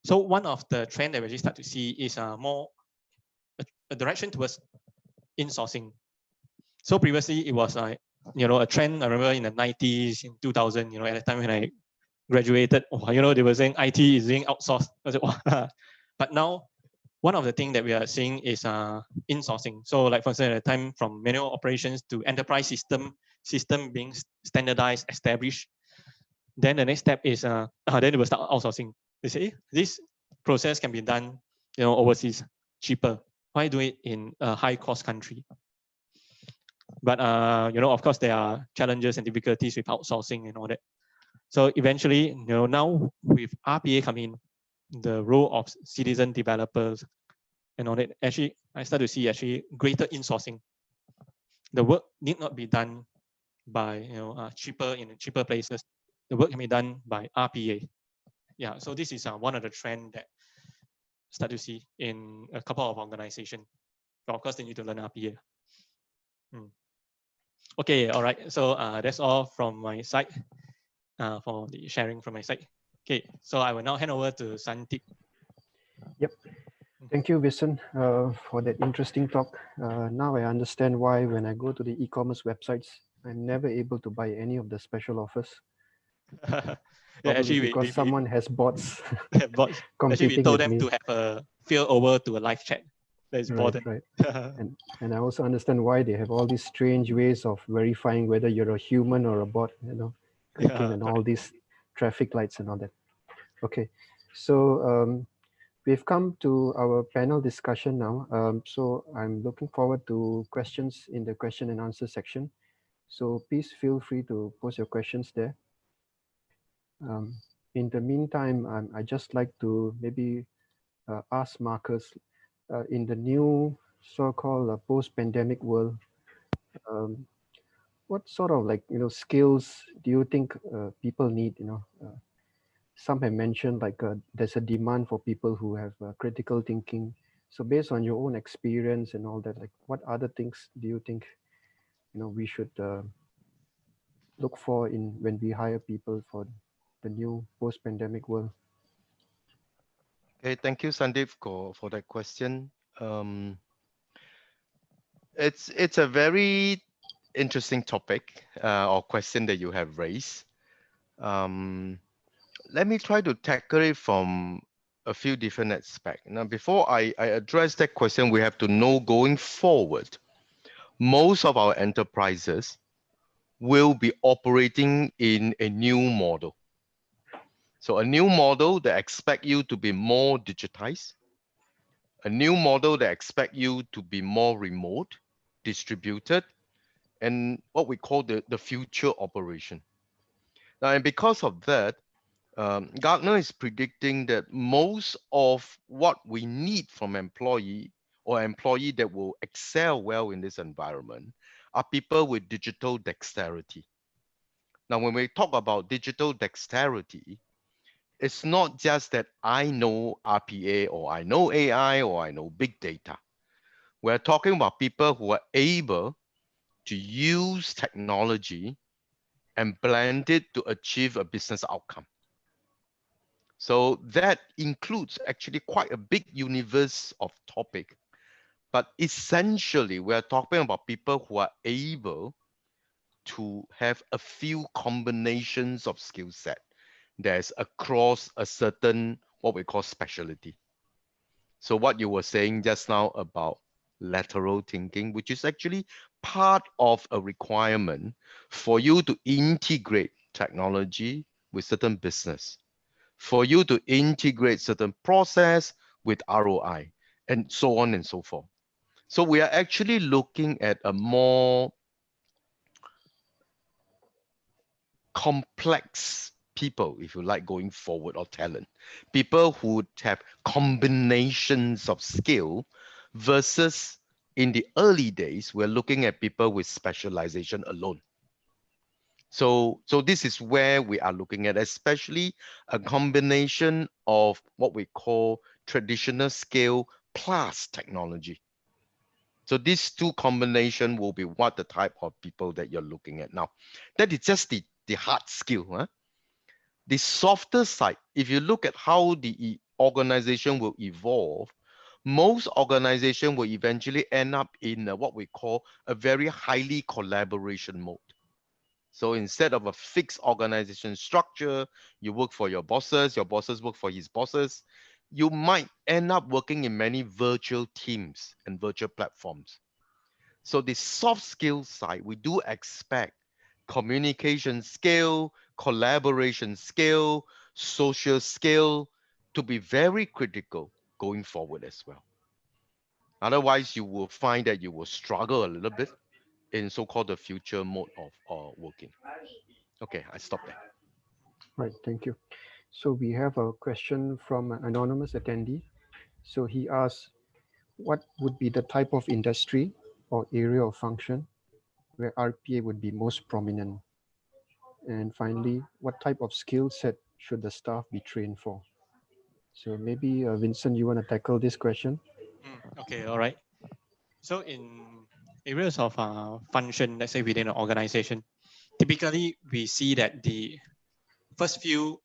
So one of the trend that we just start to see is more a direction towards insourcing. So previously it was like, a trend. I remember in the 90s, in 2000, at the time when I graduated, they were saying IT is being outsourced. I said, wow. But now, one of the things that we are seeing is insourcing. So like for example, at the time from manual operations to enterprise system being standardized, established. Then the next step is, then they will start outsourcing. They say, this process can be done, overseas, cheaper. Why do it in a high cost country? But, of course, there are challenges and difficulties with outsourcing and all that. So eventually, now with RPA coming in, the role of citizen developers and all that, actually, I start to see actually greater insourcing. The work need not be done by, cheaper places. The work can be done by RPA. Yeah, so this is one of the trends that start to see in a couple of organizations. But of course, they need to learn RPA. Okay, all right. So that's all from my side for the sharing from my side. Okay, so I will now hand over to Sandeep. Yep. Thank you, Vincent, for that interesting talk. Now I understand why when I go to the e-commerce websites, I'm never able to buy any of the special offers. Yeah, actually, because someone has bots. Bots. Competing actually, we told with them me. to have a fail over to a live chat. That is important. Right. and I also understand why they have all these strange ways of verifying whether you're a human or a bot. Clicking and all these traffic lights and all that. Okay, so we've come to our panel discussion now. So I'm looking forward to questions in the question and answer section. So please feel free to post your questions there. In the meantime, I just like to maybe ask Marcus, in the new so-called post-pandemic world, what sort of skills do you think people need? Some have mentioned there's a demand for people who have critical thinking. So based on your own experience and all that, what other things do you think we should look for when we hire people for the new post-pandemic world? Okay, thank you, Sandeep, for that question. It's a very interesting topic or question that you have raised. Let me try to tackle it from a few different aspects. Now, before I address that question, we have to know going forward, most of our enterprises will be operating in a new model. So a new model that expect you to be more digitized, a new model that expect you to be more remote, distributed, and what we call the future operation. Now, and because of that, Gartner is predicting that most of what we need from employee that will excel well in this environment are people with digital dexterity. Now, when we talk about digital dexterity, it's not just that I know RPA or I know AI or I know big data. We're talking about people who are able to use technology and blend it to achieve a business outcome. So that includes actually quite a big universe of topic. But essentially, we are talking about people who are able to have a few combinations of skill set that's across a certain, what we call specialty. So what you were saying just now about lateral thinking, which is actually part of a requirement for you to integrate technology with certain business, for you to integrate certain process with ROI, and so on and so forth. So we are actually looking at a more complex people, if you like, going forward, or talent. People who have combinations of skill versus in the early days, we're looking at people with specialization alone. So this is where we are looking at, especially a combination of what we call traditional skill plus technology. So these two combination will be what the type of people that you're looking at now. That is just the hard skill. Huh? The softer side, if you look at how the organization will evolve, most organization will eventually end up in what we call a very highly collaboration mode. So instead of a fixed organization structure, you work for your bosses work for his bosses, you might end up working in many virtual teams and virtual platforms. So the soft skills side, we do expect communication skill, collaboration skill, social skill to be very critical going forward as well. Otherwise, you will find that you will struggle a little bit in so-called the future mode of working. Okay, I stop there. Right, thank you. So we have a question from an anonymous attendee. So he asks, what would be the type of industry or area of function where RPA would be most prominent? And finally, what type of skill set should the staff be trained for? So maybe Vincent, you want to tackle this question? Okay, all right. So in areas of function, let's say within an organization, typically we see that the first few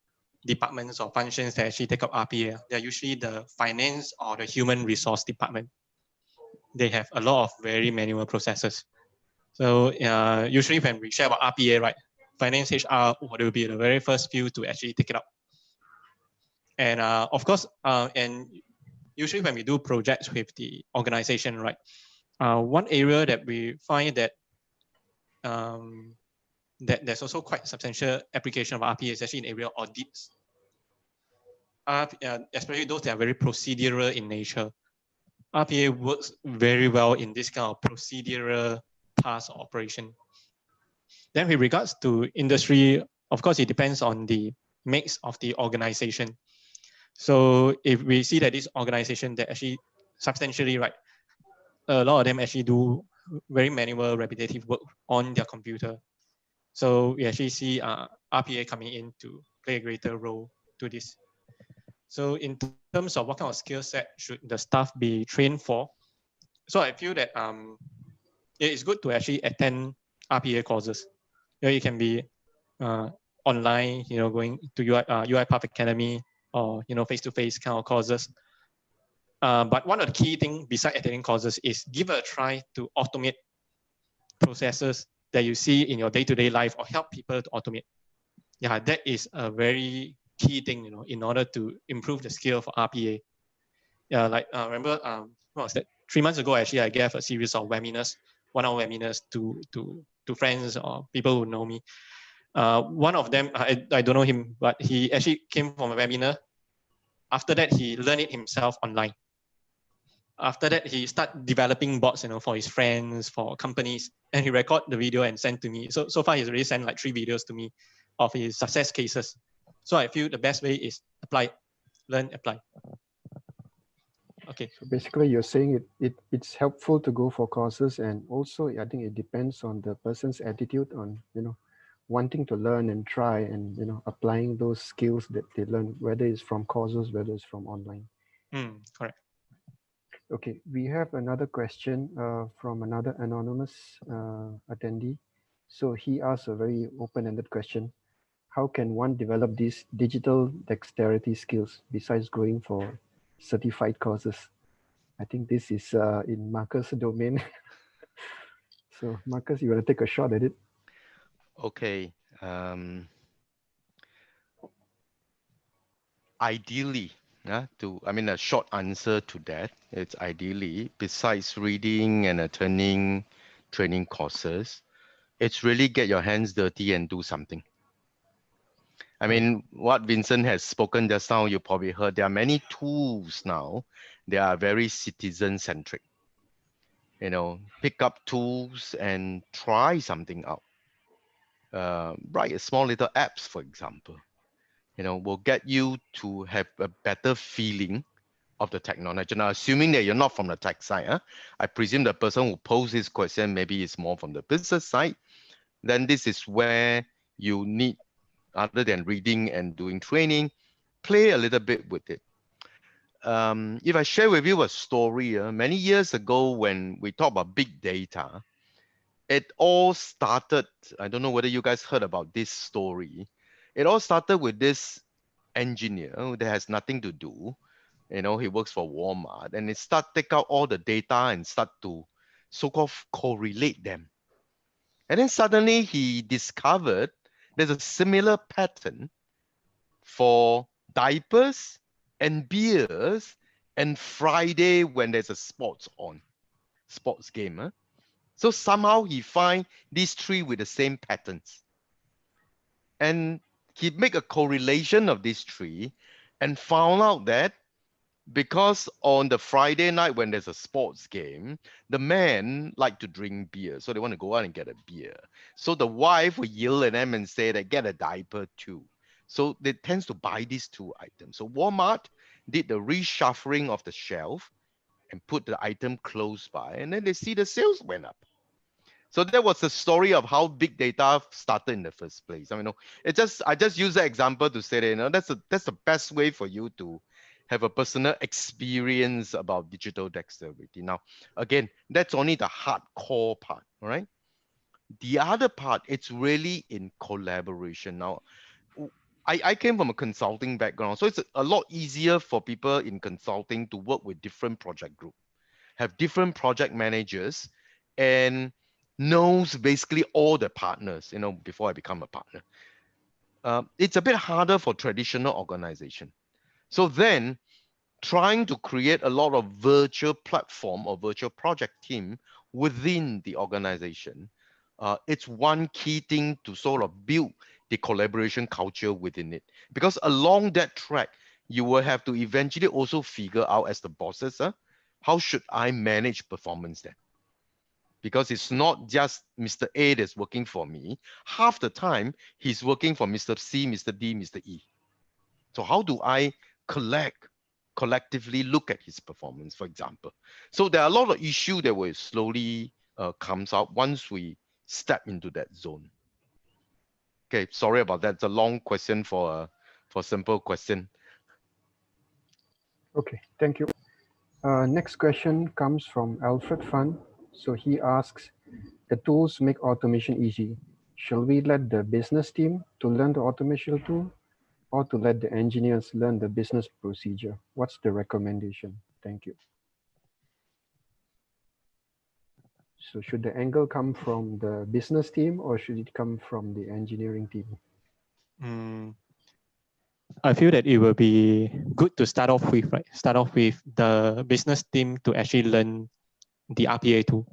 departments or functions that actually take up RPA, they're usually the finance or the human resource department. They have a lot of very manual processes. So usually when we share about RPA, right, finance HR will be the very first few to actually take it up. And of course, and usually when we do projects with the organization, right, one area that we find that that there's also quite substantial application of RPA is actually in area of audits. Especially those that are very procedural in nature. RPA works very well in this kind of procedural parts of operation. Then with regards to industry, of course, it depends on the mix of the organization. So if we see that this organization that actually substantially, right, a lot of them actually do very manual, repetitive work on their computer. So we actually see RPA coming in to play a greater role to this. So in terms of what kind of skill set should the staff be trained for? So I feel that it is good to actually attend RPA courses. It can be online, going to UiPath Academy or face-to-face kind of courses. But one of the key things besides attending courses is give it a try to automate processes that you see in your day-to-day life or help people to automate. Yeah, that is a very key thing, in order to improve the skill for RPA. Yeah, like remember, what was that? 3 months ago, actually, I gave a series of webinars, 1-hour webinars to friends or people who know me. One of them, I don't know him, but he actually came from a webinar. After that, he learned it himself online. After that, he started developing bots, for his friends, for companies, and he recorded the video and sent to me. So far, he's already sent like 3 videos to me of his success cases. So I feel the best way is apply, learn, apply. Okay. So basically, you're saying it's helpful to go for courses, and also I think it depends on the person's attitude on wanting to learn and try and applying those skills that they learn, whether it's from courses, whether it's from online. Correct. Okay, we have another question from another anonymous attendee. So he asked a very open-ended question. How can one develop these digital dexterity skills besides going for certified courses? I think this is in Marcus' domain. So Marcus, you want to take a shot at it? Okay. Ideally, a short answer to that, it's ideally, besides reading and attending training courses, it's really get your hands dirty and do something. I mean, what Vincent has spoken just now, you probably heard there are many tools now. They are very citizen-centric. You know, pick up tools and try something out. Write a small little apps, for example. You know, will get you to have a better feeling of the technology. Now, assuming that you're not from the tech side, I presume the person who posed this question maybe is more from the business side. Then this is where you need, other than reading and doing training, play a little bit with it. If I share with you a story, many years ago when we talk about big data, it all started, I don't know whether you guys heard about this story. It all started with this engineer that has nothing to do. You know, he works for Walmart, and he start take out all the data and start to so-called correlate them. And then suddenly he discovered there's a similar pattern for diapers and beers and Friday when there's a sports game. So somehow he find these three with the same patterns. And he make a correlation of these three and found out that because on the Friday night when there's a sports game, the men like to drink beer. So they want to go out and get a beer. So the wife will yell at them and say that get a diaper too. So they tends to buy these two items. So Walmart did the reshuffling of the shelf and put the item close by, and then they see the sales went up. So that was the story of how big data started in the first place. I mean, I just use that example to say that that's the best way for you to have a personal experience about digital dexterity. Now, again, that's only the hardcore part, all right? The other part, it's really in collaboration. Now, I came from a consulting background, so it's a lot easier for people in consulting to work with different project groups, have different project managers, and knows basically all the partners, you know, before I become a partner. It's a bit harder for traditional organization. So then trying to create a lot of virtual platform or virtual project team within the organization, it's one key thing to sort of build the collaboration culture within it. Because along that track, you will have to eventually also figure out as the bosses, how should I manage performance then? Because it's not just Mr. A that's working for me. Half the time, he's working for Mr. C, Mr. D, Mr. E. So how do I collectively look at his performance, for example? So there are a lot of issues that will slowly comes out once we step into that zone. Okay, sorry about that. It's a long question for a simple question. Okay, thank you. Next question comes from Alfred Fan. So he asks, the tools make automation easy. Shall we let the business team to learn the automation tool or to let the engineers learn the business procedure? What's the recommendation? Thank you. So should the angle come from the business team or should it come from the engineering team? I feel that it will be good to start off with, right? Start off with the business team to actually learn the RPA tool.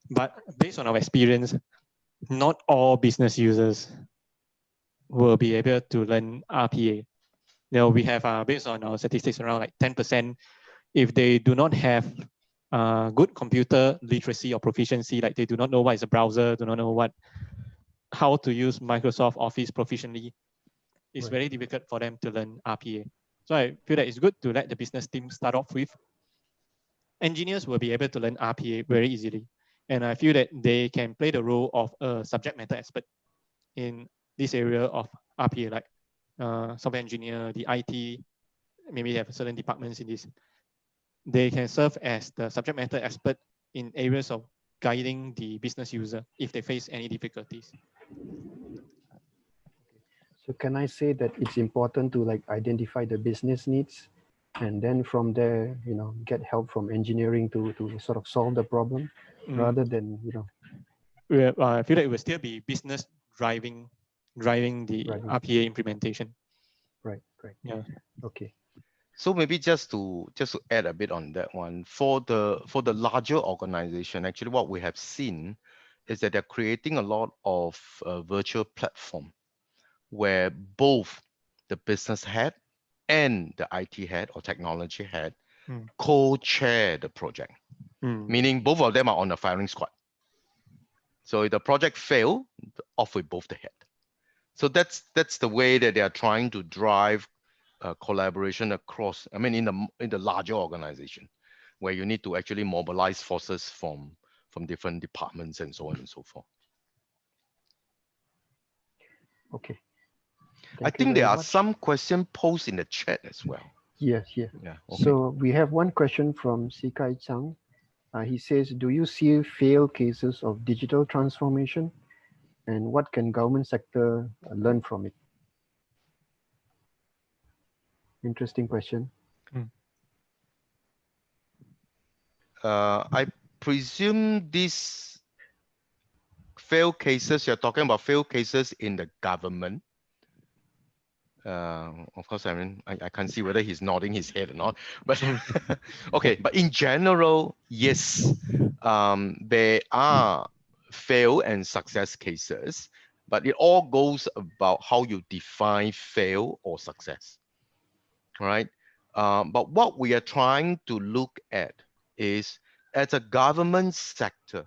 But based on our experience, not all business users will be able to learn RPA. You know, we have, based on our statistics, around like 10%, if they do not have good computer literacy or proficiency, like they do not know what is a browser, do not know how to use Microsoft Office proficiently, it's very difficult for them to learn RPA. So I feel that it's good to let the business team start off with. Engineers will be able to learn RPA very easily. And I feel that they can play the role of a subject matter expert in this area of RPA, like software engineer, the IT, maybe they have certain departments in this. They can serve as the subject matter expert in areas of guiding the business user if they face any difficulties. So can I say that it's important to like identify the business needs and then from there, get help from engineering to sort of solve the problem, rather than I feel like it will still be business driving the RPA implementation. Right. Yeah. Okay. So maybe just to add a bit on that one, for the larger organization, actually what we have seen is that they're creating a lot of virtual platform where both the business head and the IT head or technology head co-chair the project, meaning both of them are on the firing squad. So if the project fail, off with both the head. So that's the way that they are trying to drive collaboration across. I mean, in the larger organization, where you need to actually mobilize forces from different departments and so on and so forth. Okay. I think there are some questions posed in the chat as well. Yes. Yeah. Okay. So we have one question from Sikai Chang. He says, do you see failed cases of digital transformation, and what can government sector learn from it? Interesting question. I presume these failed cases, you're talking about failed cases in the government. Of course, I mean, I can't see whether he's nodding his head or not, but okay. But in general, yes, there are fail and success cases, but it all goes about how you define fail or success, right? But what we are trying to look at is, as a government sector,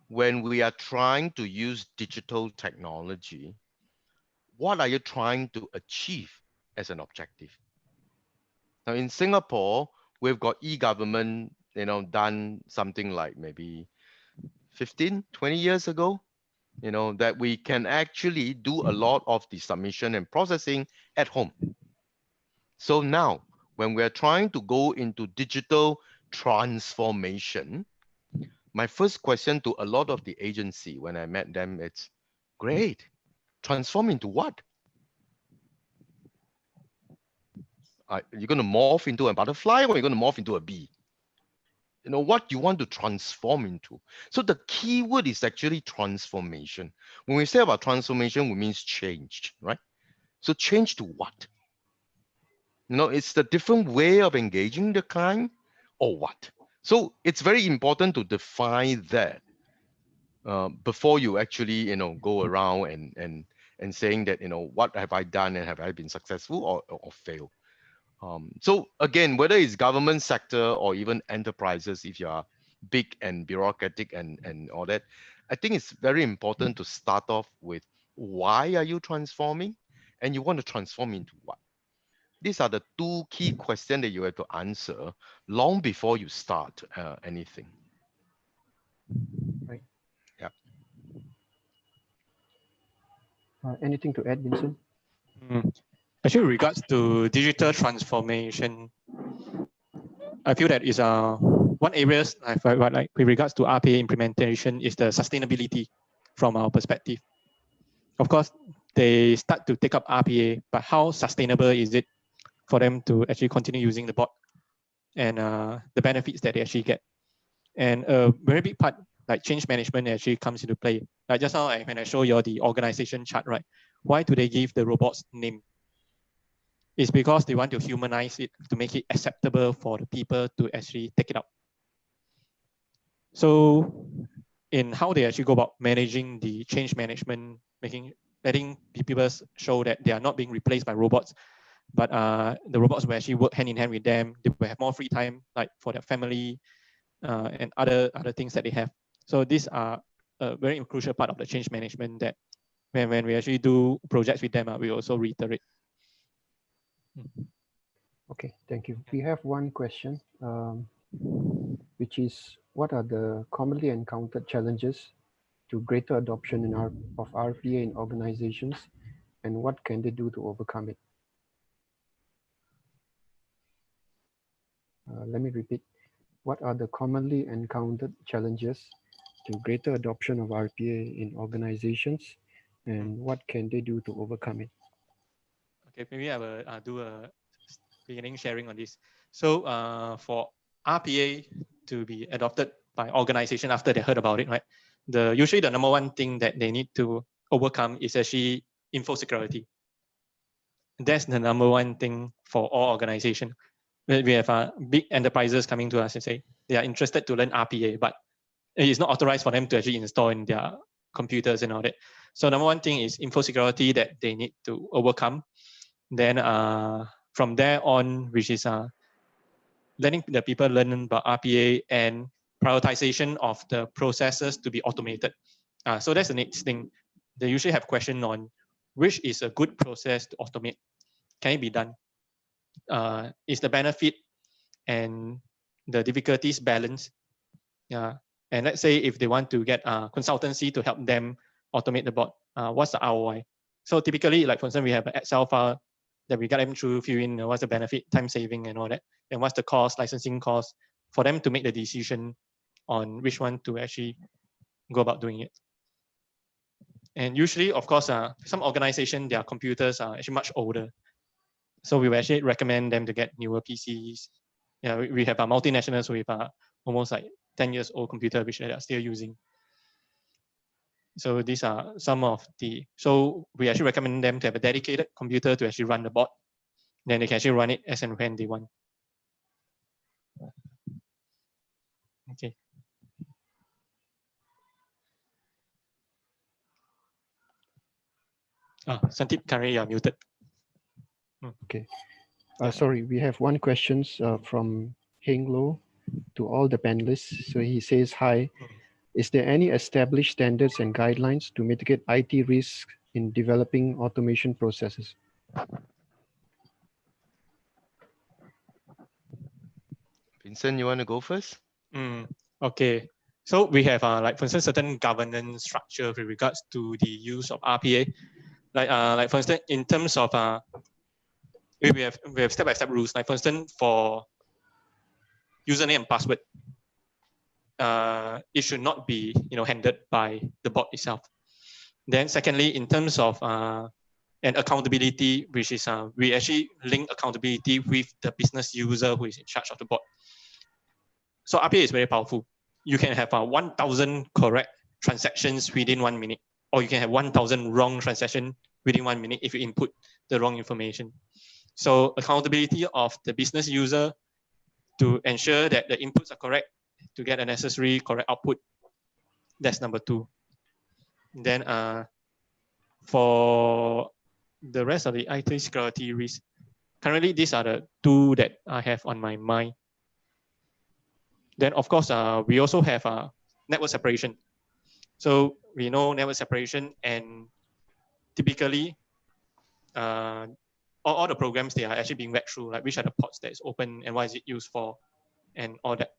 when we are trying to use digital technology, what are you trying to achieve as an objective? Now in Singapore, we've got e-government, done something like maybe 15, 20 years ago, that we can actually do a lot of the submission and processing at home. So now, when we're trying to go into digital transformation, my first question to a lot of the agency when I met them, it's great. Transform into what? You're going to morph into a butterfly, or you're going to morph into a bee? What you want to transform into. So the key word is actually transformation. When we say about transformation, we mean change, right? So change to what? It's the different way of engaging the client or what? So it's very important to define that before you actually, go around and saying that, what have I done and have I been successful or failed? So again, whether it's government sector or even enterprises, if you are big and bureaucratic and all that, I think it's very important to start off with, why are you transforming? And you want to transform into what? These are the two key questions that you have to answer long before you start anything. Right. Yeah. Anything to add, Vincent? Actually, with regards to digital transformation, I feel that is one areas I felt like with regards to RPA implementation is the sustainability from our perspective. Of course, they start to take up RPA, but how sustainable is it for them to actually continue using the bot and the benefits that they actually get? And a very big part, like change management, actually comes into play. Like just now, when I show you the organization chart, right? Why do they give the robots name? It's because they want to humanize it to make it acceptable for the people to actually take it up. So in how they actually go about managing the change management, letting people show that they are not being replaced by robots, but the robots will actually work hand in hand with them. They will have more free time, like for their family and other things that they have. So these are a very crucial part of the change management that when we actually do projects with them, we also reiterate. Okay, thank you. We have one question, which is, what are the commonly encountered challenges to greater adoption of RPA in organizations, and what can they do to overcome it? Let me repeat. What are the commonly encountered challenges to greater adoption of RPA in organizations, and what can they do to overcome it? Okay, maybe I will do a beginning sharing on this. So for RPA to be adopted by organization after they heard about it, right? Usually the number one thing that they need to overcome is actually info security. That's the number one thing for all organizations. We have big enterprises coming to us and say they are interested to learn RPA, but it's not authorized for them to actually install in their computers and all that. So number one thing is info security that they need to overcome. Then from there on, which is letting the people learn about RPA and prioritization of the processes to be automated. So that's the next thing. They usually have question on which is a good process to automate. Can it be done? Is the benefit and the difficulties balanced? And let's say if they want to get consultancy to help them automate the bot, what's the ROI? So typically, like for instance, we have an Excel file that we got them to fill in what's the benefit, time saving and all that, and what's the cost, licensing cost, for them to make the decision on which one to actually go about doing it. And usually, of course, some organizations, their computers are actually much older. So we will actually recommend them to get newer PCs. Yeah, we have multinationals with almost like 10 years old computer, which they are still using. So these are some of so we actually recommend them to have a dedicated computer to actually run the bot. Then they can actually run it as and when they want. Okay. Santip, currently you are muted. Okay. Sorry, we have one question from Heng Lo to all the panelists. So he says, hi, is there any established standards and guidelines to mitigate IT risks in developing automation processes? Vincent, you want to go first? Okay. So we have like for instance, certain governance structure with regards to the use of RPA. Like for instance, in terms of we have step-by-step rules. Like for instance, for username and password, it should not be handled by the bot itself. Then secondly, in terms of and accountability, which is we actually link accountability with the business user who is in charge of the bot. So RPA is very powerful. You can have 1,000 correct transactions within 1 minute, or you can have 1,000 wrong transactions within 1 minute if you input the wrong information. So accountability of the business user to ensure that the inputs are correct to get a necessary correct output. That's number 2. Then for the rest of the IT security risk, currently these are the 2 that I have on my mind. Then of course, we also have network separation. So we know network separation, and typically all the programs, they are actually being read through, like which are the ports that is open and what is it used for and all that.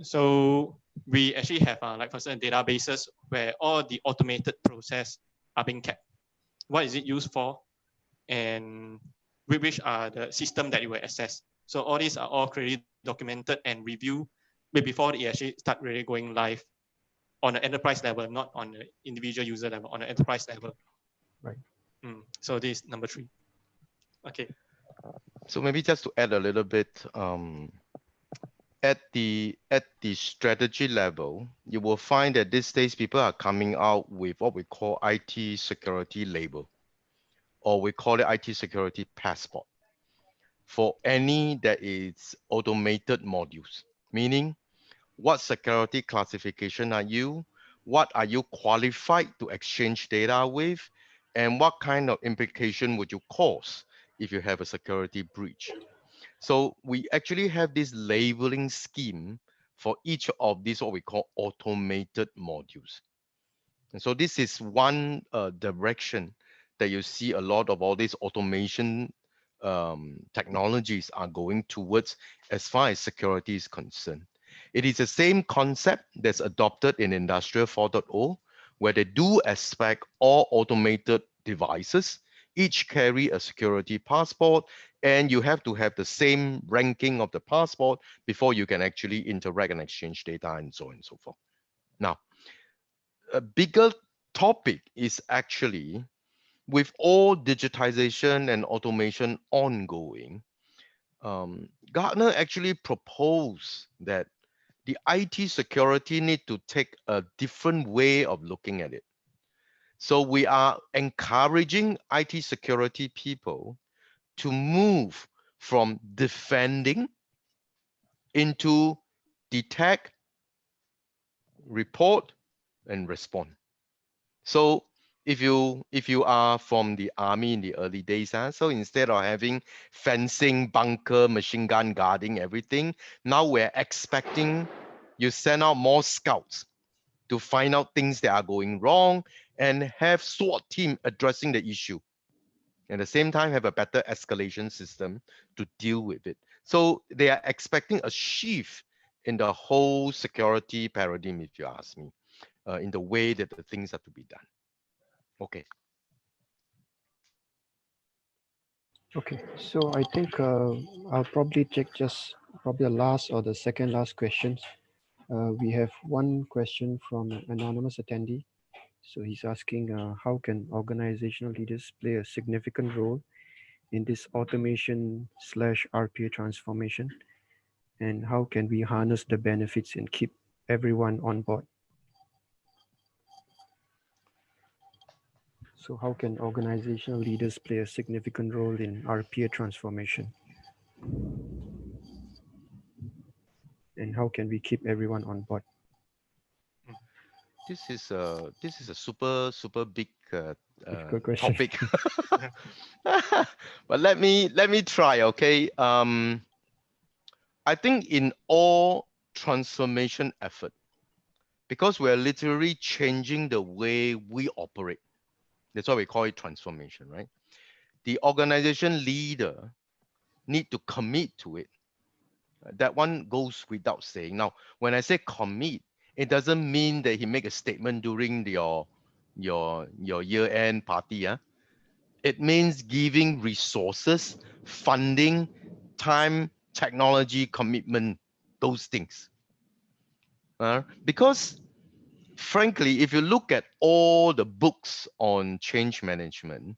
So we actually have like for instance databases where all the automated process are being kept. What is it used for, and which are the system that you will access. So all these are all clearly documented and reviewed before it actually start really going live on an enterprise level, not on an individual user level, on an enterprise level. Right. So this is number 3. Okay. So maybe just to add a little bit, at the strategy level, you will find that these days people are coming out with what we call IT security label, or we call it IT security passport, for any that is automated modules, meaning what security classification are you, what are you qualified to exchange data with, and what kind of implication would you cause if you have a security breach. So we actually have this labeling scheme for each of these what we call automated modules. And so this is one direction that you see a lot of all these automation technologies are going towards as far as security is concerned. It is the same concept that's adopted in Industrial 4.0, where they do expect all automated devices each carry a security passport, and you have to have the same ranking of the passport before you can actually interact and exchange data and so on and so forth. Now, a bigger topic is actually, with all digitization and automation ongoing, Gartner actually proposed that the IT security need to take a different way of looking at it. So we are encouraging IT security people to move from defending into detect, report, and respond. So if you are from the army in the early days, so instead of having fencing, bunker, machine gun guarding everything, now we're expecting you send out more scouts to find out things that are going wrong and have SWAT team addressing the issue. At the same time, have a better escalation system to deal with it. So they are expecting a shift in the whole security paradigm, if you ask me, in the way that the things are to be done. Okay. Okay, so I think I'll probably take just probably the last or the second last questions. We have one question from an anonymous attendee. So he's asking, how can organizational leaders play a significant role in this automation / RPA transformation? And how can we harness the benefits and keep everyone on board? So how can organizational leaders play a significant role in RPA transformation? And how can we keep everyone on board? This is a super big Difficult question. topic. But let me try. Okay. I think in all transformation effort, because we're literally changing the way we operate, that's why we call it transformation, right? The organization leader need to commit to it. That one goes without saying. Now, when I say commit, it doesn't mean that he make a statement during your year-end party. It means giving resources, funding, time, technology, commitment, those things. Because frankly, if you look at all the books on change management,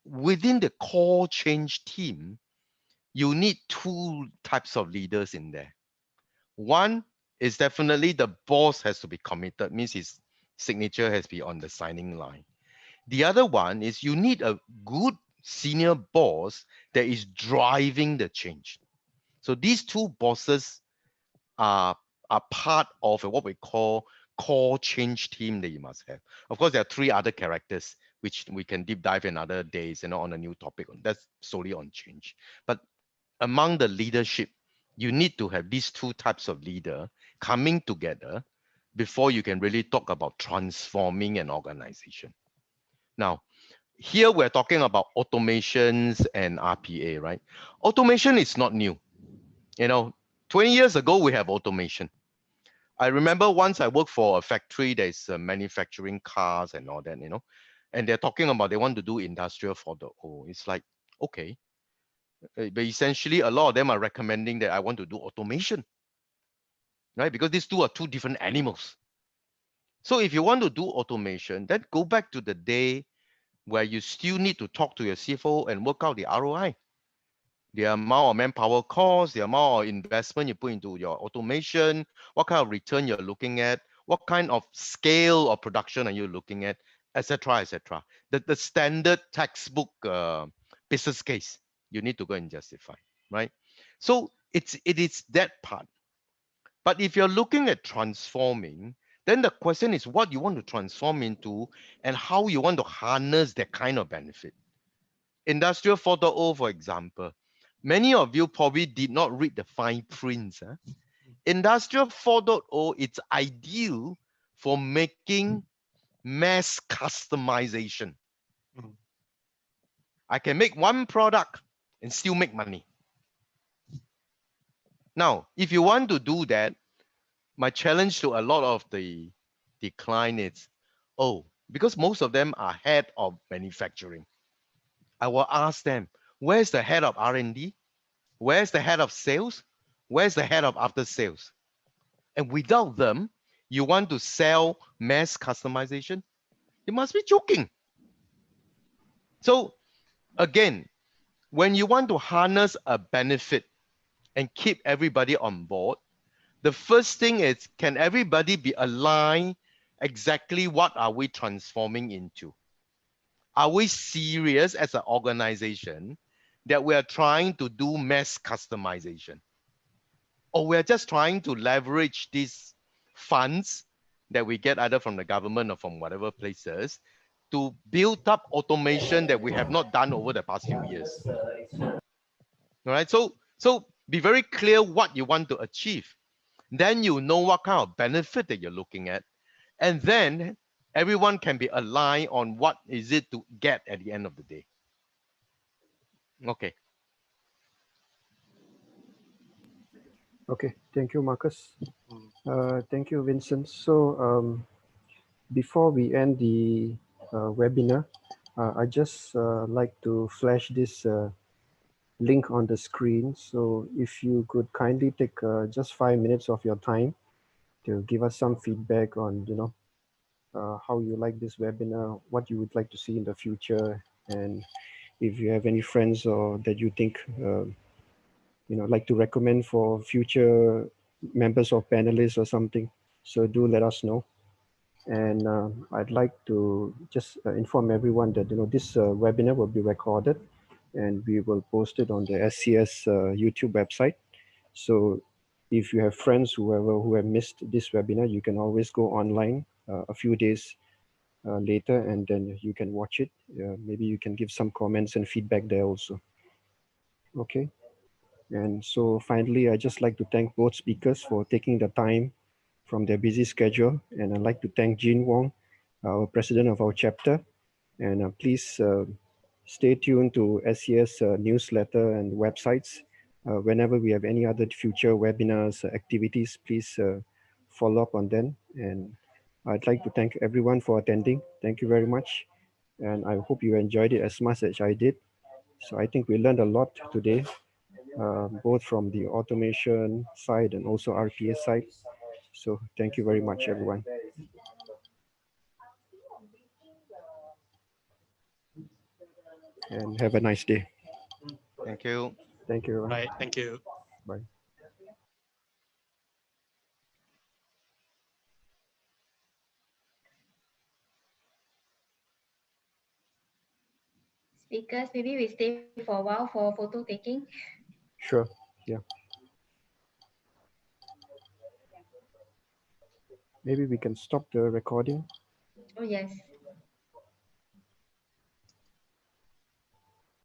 within the core change team, you need two types of leaders in there. One is definitely the boss has to be committed, means his signature has to be on the signing line. The other one is you need a good senior boss that is driving the change. So these two bosses are part of what we call core change team that you must have. Of course, there are three other characters which we can deep dive in other days, on a new topic. That's solely on change. But among the leadership, you need to have these two types of leader coming together before you can really talk about transforming an organization. Now, here we're talking about automations and RPA, right? Automation is not new. 20 years ago, we have automation. I remember once I worked for a factory that is manufacturing cars and all that, and they're talking about they want to do industrial 4.0. It's like, okay. But essentially, a lot of them are recommending that I want to do automation, right? Because these two are two different animals. So if you want to do automation, then go back to the day where you still need to talk to your CFO and work out the ROI. The amount of manpower cost, the amount of investment you put into your automation, what kind of return you're looking at, what kind of scale of production are you looking at, etc., etc. The standard textbook business case you need to go and justify, right? So it is that part. But if you're looking at transforming, then the question is what you want to transform into and how you want to harness that kind of benefit. Industrial 4.0, for example, many of you probably did not read the fine prints. Industrial 4.0, it's ideal for making mass customization. I can make one product and still make money. Now, if you want to do that, my challenge to a lot of the client is, because most of them are head of manufacturing, I will ask them, where's the head of R&D? Where's the head of sales? Where's the head of after sales? And without them, you want to sell mass customization? You must be joking. So again, when you want to harness a benefit and keep everybody on board, the first thing is, can everybody be aligned exactly what are we transforming into? Are we serious as an organization that we are trying to do mass customization? Or we're just trying to leverage these funds that we get either from the government or from whatever places to build up automation that we have not done over the past few years? All right, so be very clear what you want to achieve. Then you know what kind of benefit that you're looking at. And then everyone can be aligned on what is it to get at the end of the day. Okay. Okay, thank you, Marcus. Thank you, Vincent. So before we end the webinar, I just like to flash this link on the screen. So if you could kindly take just 5 minutes of your time to give us some feedback on, how you like this webinar, what you would like to see in the future, and if you have any friends or that you think, like to recommend for future members or panelists or something. So do let us know. And I'd like to just inform everyone that, this webinar will be recorded and we will post it on the SCS YouTube website. So if you have friends, who have missed this webinar, you can always go online a few days later and then you can watch it. Maybe you can give some comments and feedback there also. Okay. And so finally, I just like to thank both speakers for taking the time from their busy schedule. And I'd like to thank Jean Wong, our president of our chapter. And please stay tuned to SES newsletter and websites. Whenever we have any other future webinars, activities, please follow up on them. And I'd like to thank everyone for attending. Thank you very much. And I hope you enjoyed it as much as I did. So I think we learned a lot today, both from the automation side and also RPA side. So thank you very much, everyone. And have a nice day. Thank you. Thank you, everyone. Right. Thank you. Bye. Speakers, maybe we stay for a while for photo taking. Sure. Yeah. Maybe we can stop the recording. Oh, yes.